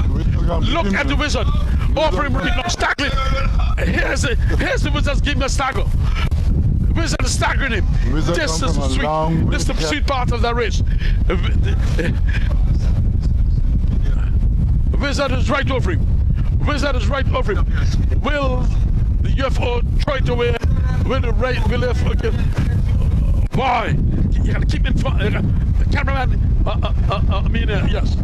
Over him right now, staggering. Here's the wizard's giving a stagger. Wizard is staggering him. This is sweet. This is the sweet part of the race. Wizard is right over him. Will the UFO try to wear? Will the UFO get? Boy, you gotta keep in front. The cameraman. Yes.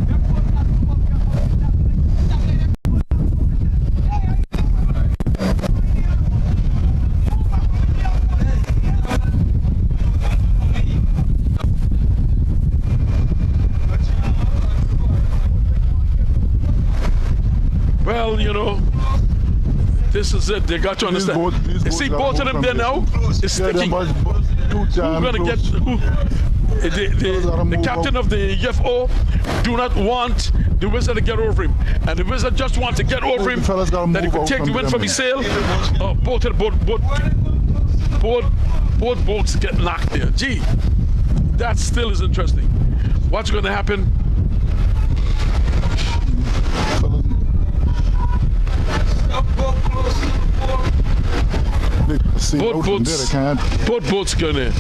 Well, this is it. They got to understand. See, both of them there now is sticking. Who's going to get who? The captain of the UFO do not want the wizard to get over him, and the wizard just wants to get over him, that he could take the wind from his sail. Both boats get knocked there. Gee, that still is interesting. What's going to happen? Both boats gonna.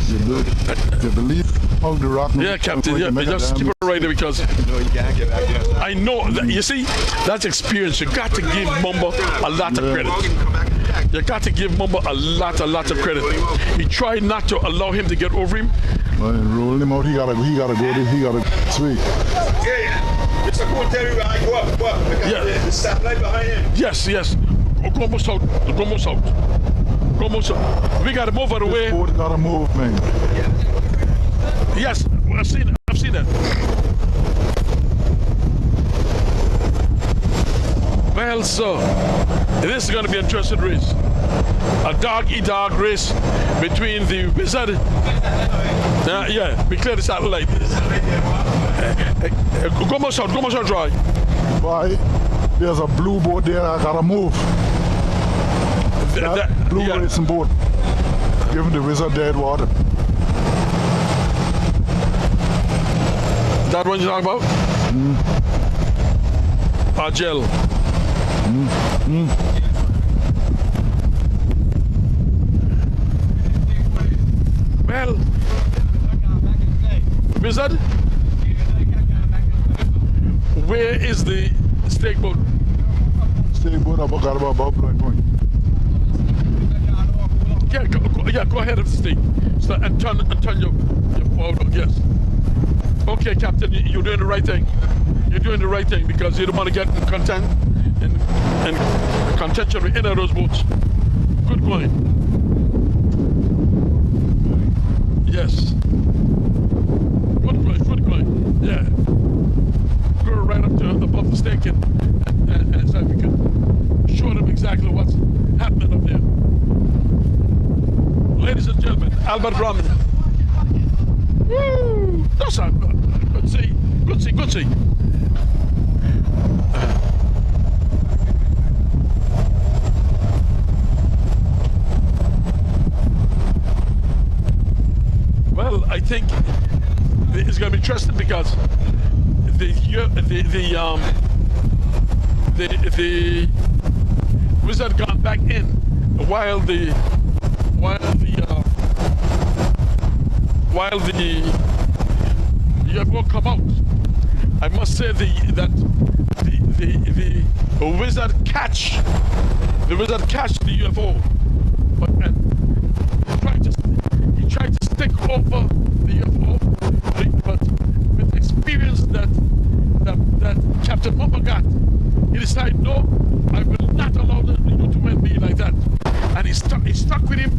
You believe how the rock? Yeah, Captain. Yeah, just keep it right there because I know that. You see, that's experience. You got to give Mumba a lot of credit. You got to give Mumba a lot of credit. He tried not to allow him to get over him. Well, roll him out. He gotta go. He gotta swing. Yeah, it's a cool tell you I go up. Yeah. The stoplight behind him. Yes. Go more south. We got to move out of the way. Boat gotta move, man. Yes, I've seen that. Well, so this is going to be an interesting race. A dog-eat-dog race between the Wizard. Yeah, we clear the satellite. Go more south, dry. Why? There's a blue boat there. I gotta move. That blue racing boat. Giving the Wizard dead water. That one you're talking about? Gel. Well, Wizard, where is the stake boat? Stake boat up got about Black Point. Yeah, go ahead of the stake. So, and turn your forward. Yes. Okay, Captain, you're doing the right thing. You're doing the right thing because you don't want to get in contention with any of those boats. Good going. Yes. Good going. Yeah. Go right up to above the stake and so we can show them exactly what's happening up there. Ladies and gentlemen, Albert Romney. Woo! That's a good see. Well, I think it's going to be interesting because the Wizard gone back in while the UFO come out. I must say that the Wizard catch the UFO, but he tried to stick over the UFO, but with the experience that Captain Mumba got, he decided, no, I will not allow you to win me like that. And he stuck with him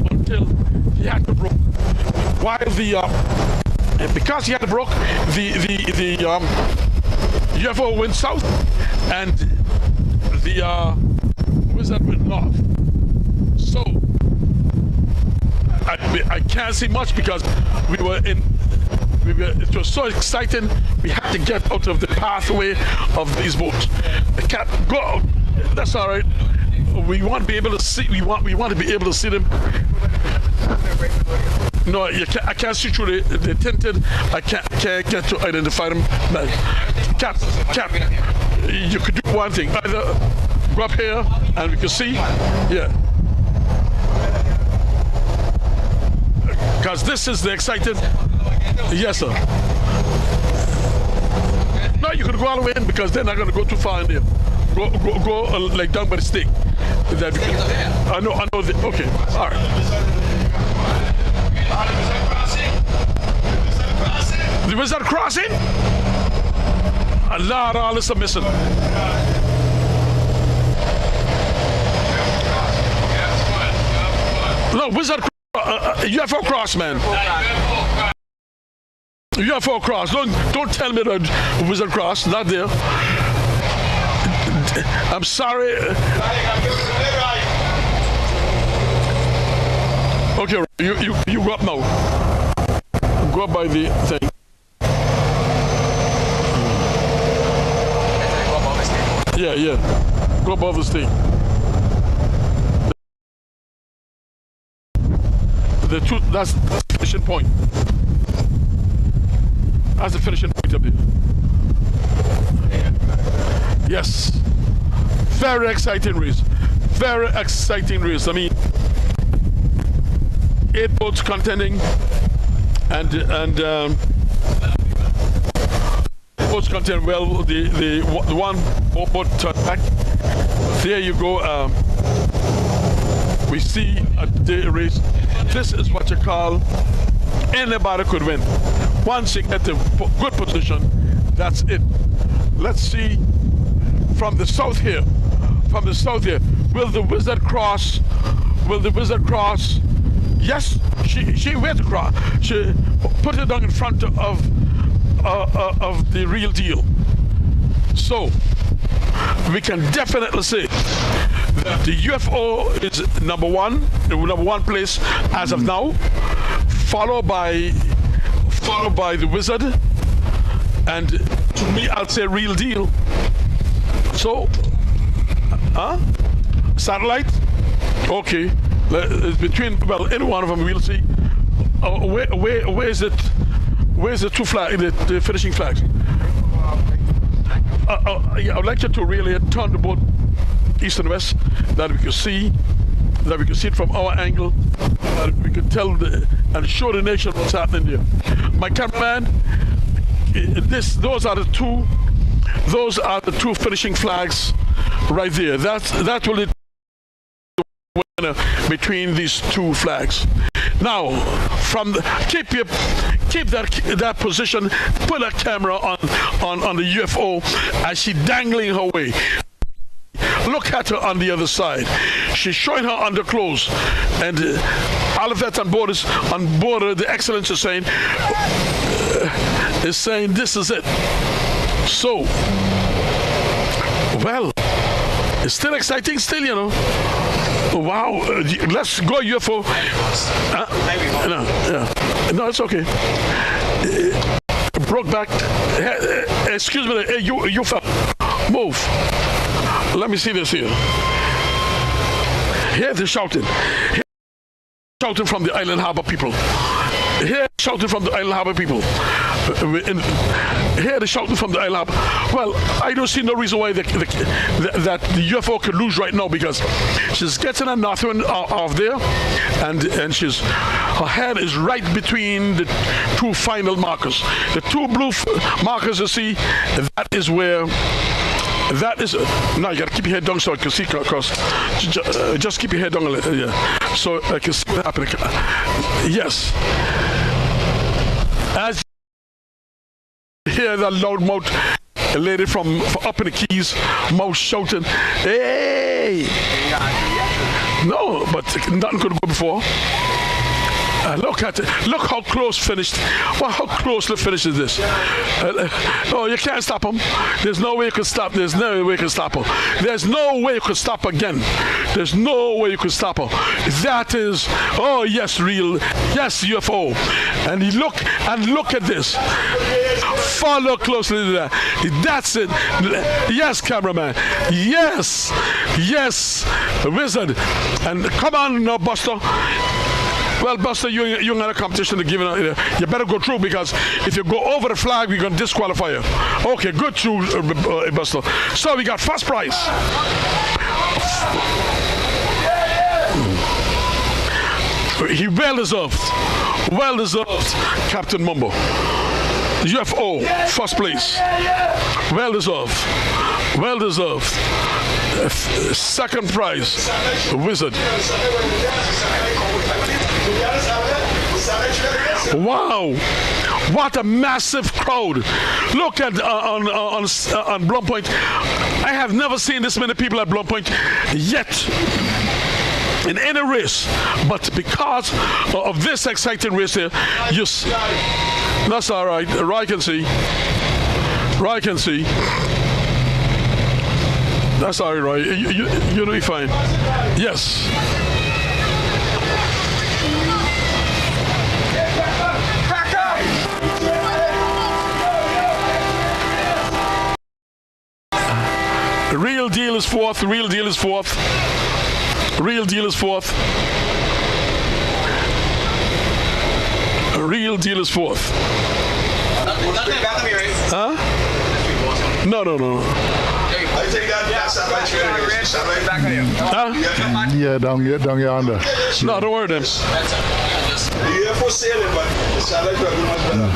until he had to broke. While because he had to broke, the UFO went south and the Wizard went north. So I can't see much because it was so exciting. We had to get out of the pathway of these boats. I can't go out. That's all right. We want to be able to see. We want to be able to see them. No, I can't see through the tinted. I can't get to identify them. Cap, you could do one thing. Either go up here and we can see. Yeah. Because this is the exciting. Yes, sir. No, you could go all the way in because they're not going to go too far in there. Go like down by the stake. That I know. Okay, all right. The Wizard crossing? A lot of all this are missing. No, Wizard UFO cross, man. UFO cross. Don't tell me that Wizard cross. Not there. I'm sorry. Okay, you go up now. Go up by the thing. Yeah. Go above the thing. That's the finishing point. That's the finishing point up there. Yes. Very exciting race. I mean, 8 boats contending, and boats contend. Well, the one boat turned back. There you go. We see the race. This is what you call anybody could win. Once you get to good position, that's it. Let's see from the south here. From the south here, will the Wizard cross? Will the Wizard cross? Yes, she went across. She put it down in front of the Real Deal. So we can definitely say that the UFO is number one place as of now, followed by the Wizard, and to me, I'll say Real Deal. So, satellite, okay. It's between, well, any one of them we'll see. Where is it? Where's the two flag, the finishing flags? Yeah, I'd like you to really turn the boat east and west, that we can see it from our angle, that we can tell and show the nation what's happening there. My cameraman, those are the two finishing flags right there. That will winner between these two flags. Now, keep that position. Put a camera on the UFO as she dangling her way. Look at her on the other side. She's showing her underclothes, and all of that on board the Excellence is saying this is it. So, well, it's still exciting, you know. Wow, let's go UFO. No, it's okay. Broke back. Excuse me, you move. Let me see this here. Here they're shouting. Here shouting from the Island Harbor people. Here shouting from the Island Harbor people. Here they're shouting from the Island Harbor. Well, I don't see no reason why that the UFO could lose right now, because she's getting a northwind off there, and her head is right between the two final markers. The two blue markers you see, that is where. That is now you gotta keep your head down so I can see, cause just keep your head down a little, yeah, so I can see what happening. Yes, as you hear that loud mouth lady from up in the Keys, mouth shouting, "Hey!" No, but nothing could go before. Look at it. Look how close finished. Well, how closely finished is this? Oh, you can't stop him. There's no way you can stop. There's no way you can stop her. There's no way you can stop again. There's no way you can stop her. That is, oh yes, real, yes, UFO. And look at this. Follow closely to that. That's it. Yes, cameraman. Yes, Wizard. And come on now, Buster. Well, Buster, you're not a competition to give it. You better go through, because if you go over the flag, we're going to disqualify you. Okay, good through, Buster. So we got first prize. He well deserved, Captain Mumbo. UFO, first place. Well deserved. Second prize, Wizard. Wow, what a massive crowd. Look at on Blum Point. I have never seen this many people at Blum Point yet in any race, but because of this exciting race here, that's all right. Roy can see. That's all right, Roy. You'll be fine. Yes. Real Deal is fourth. Real Deal is fourth. Real Deal is fourth. Real Deal is fourth. Huh? No. Yeah, down yonder. No, don't worry then. sailing, but it sounds like we're doing much better.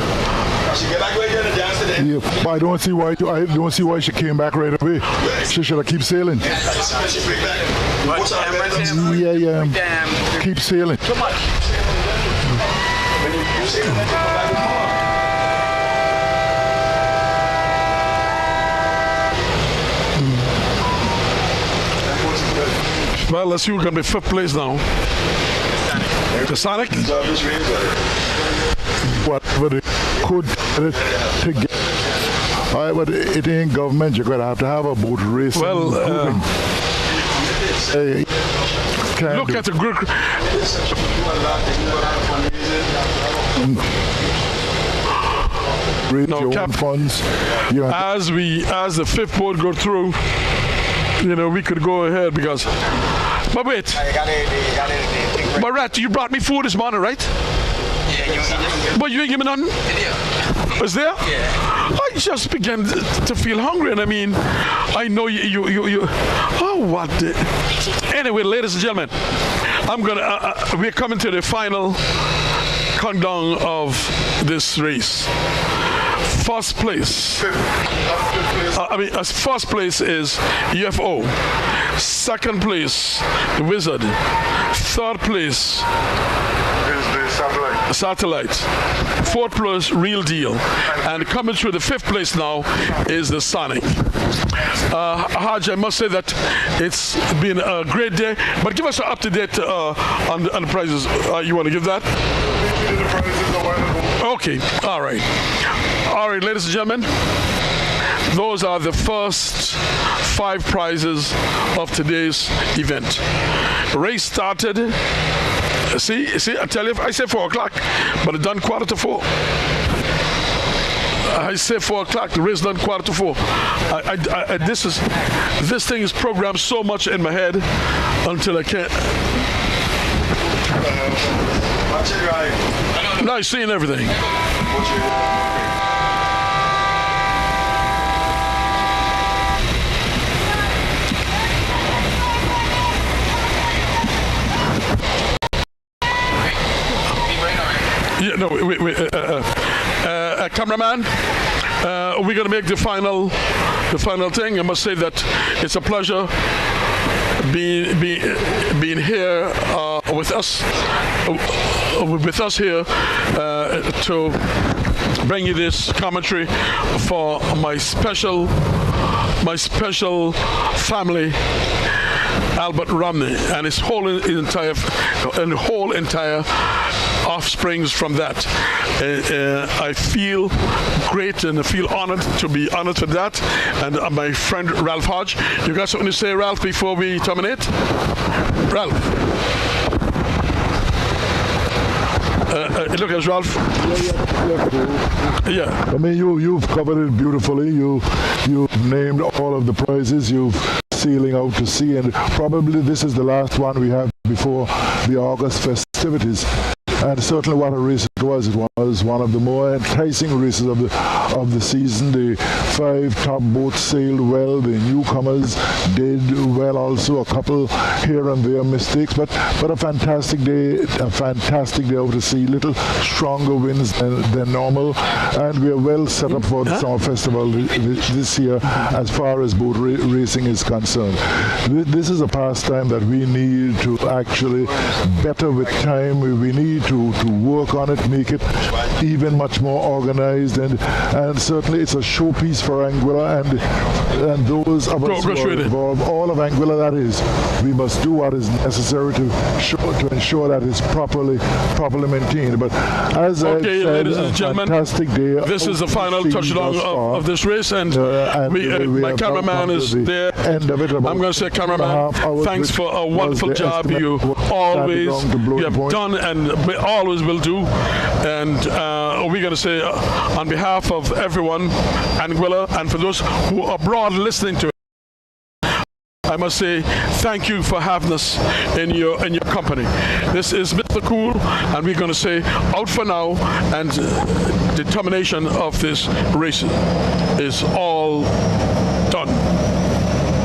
She get back right there and dance today. Yeah, but I don't see why she came back right away. She should have keep sailing. She bring back. What's our Yeah. Keep sailing. Too much. When you sail, then you come back with more. Well, let's see who's going to be fifth place now. The Sonic? Whatever they could get it to get. All right, but it ain't government. You're going to have a boat racing. Well, look at the group. Raise No, your Cap. own funds. You know, As the fifth boat go through, we could go ahead because. But wait, but Rat, you brought me food this morning, right? But you ain't give me nothing. Was there? Yeah. I just began to feel hungry, and I mean, I know you. Oh, what? Anyway, ladies and gentlemen, we're coming to the final countdown of this race. First place. First place is UFO. Second place, the Wizard. Third place, Satellite. Fourth place, Real Deal. And coming through the fifth place now is the Sonic. Haj, I must say that it's been a great day, but give us an up-to-date on the prizes. You want to give that? Okay, all right. All right, ladies and gentlemen, those are the first 5 prizes of today's event. Race started. See, I tell you, I say 4 o'clock, but it done 3:45. I say 4 o'clock, the race done 3:45. This thing is programmed so much in my head until I can't. Now you're seeing everything. Yeah, no, wait. Cameraman, we're going to make the final thing. I must say that it's a pleasure being here with us here to bring you this commentary for my special family, Albert Romney, and his whole entire offsprings from that. I feel great and I feel honored to be honored for that. And my friend Ralph Hodge, you got something to say, Ralph, before we terminate? Ralph. Look at Ralph. Yeah. I mean, you've covered it beautifully. You've named all of the prizes. You've sailing out to sea, and probably this is the last one we have before the August festivities. And certainly what a race it was. It was one of the more enticing races of the season. The 5 top boats sailed well. The newcomers did well also. A couple here and there mistakes, but a fantastic day out to sea. Little stronger winds than normal, and we are well set up for the summer festival this year as far as boat racing is concerned. This is a pastime that we need to actually better with time. We need to work on it, make it even much more organized, and certainly it's a showpiece for Anguilla and those of us who are involved, all of Anguilla, that is. We must do what is necessary to ensure that it's properly maintained. But as I said, ladies and gentlemen, fantastic day. This is the final touchdown of this race, and my cameraman is there. End of it. I'm going to say, cameraman, thanks for a wonderful job you have done and always will do. And we're going to say, on behalf of everyone, Anguilla, and for those who are abroad listening to it, I must say thank you for having us in your company. This is Mr. Cool, and we're going to say out for now, and the termination of this race is all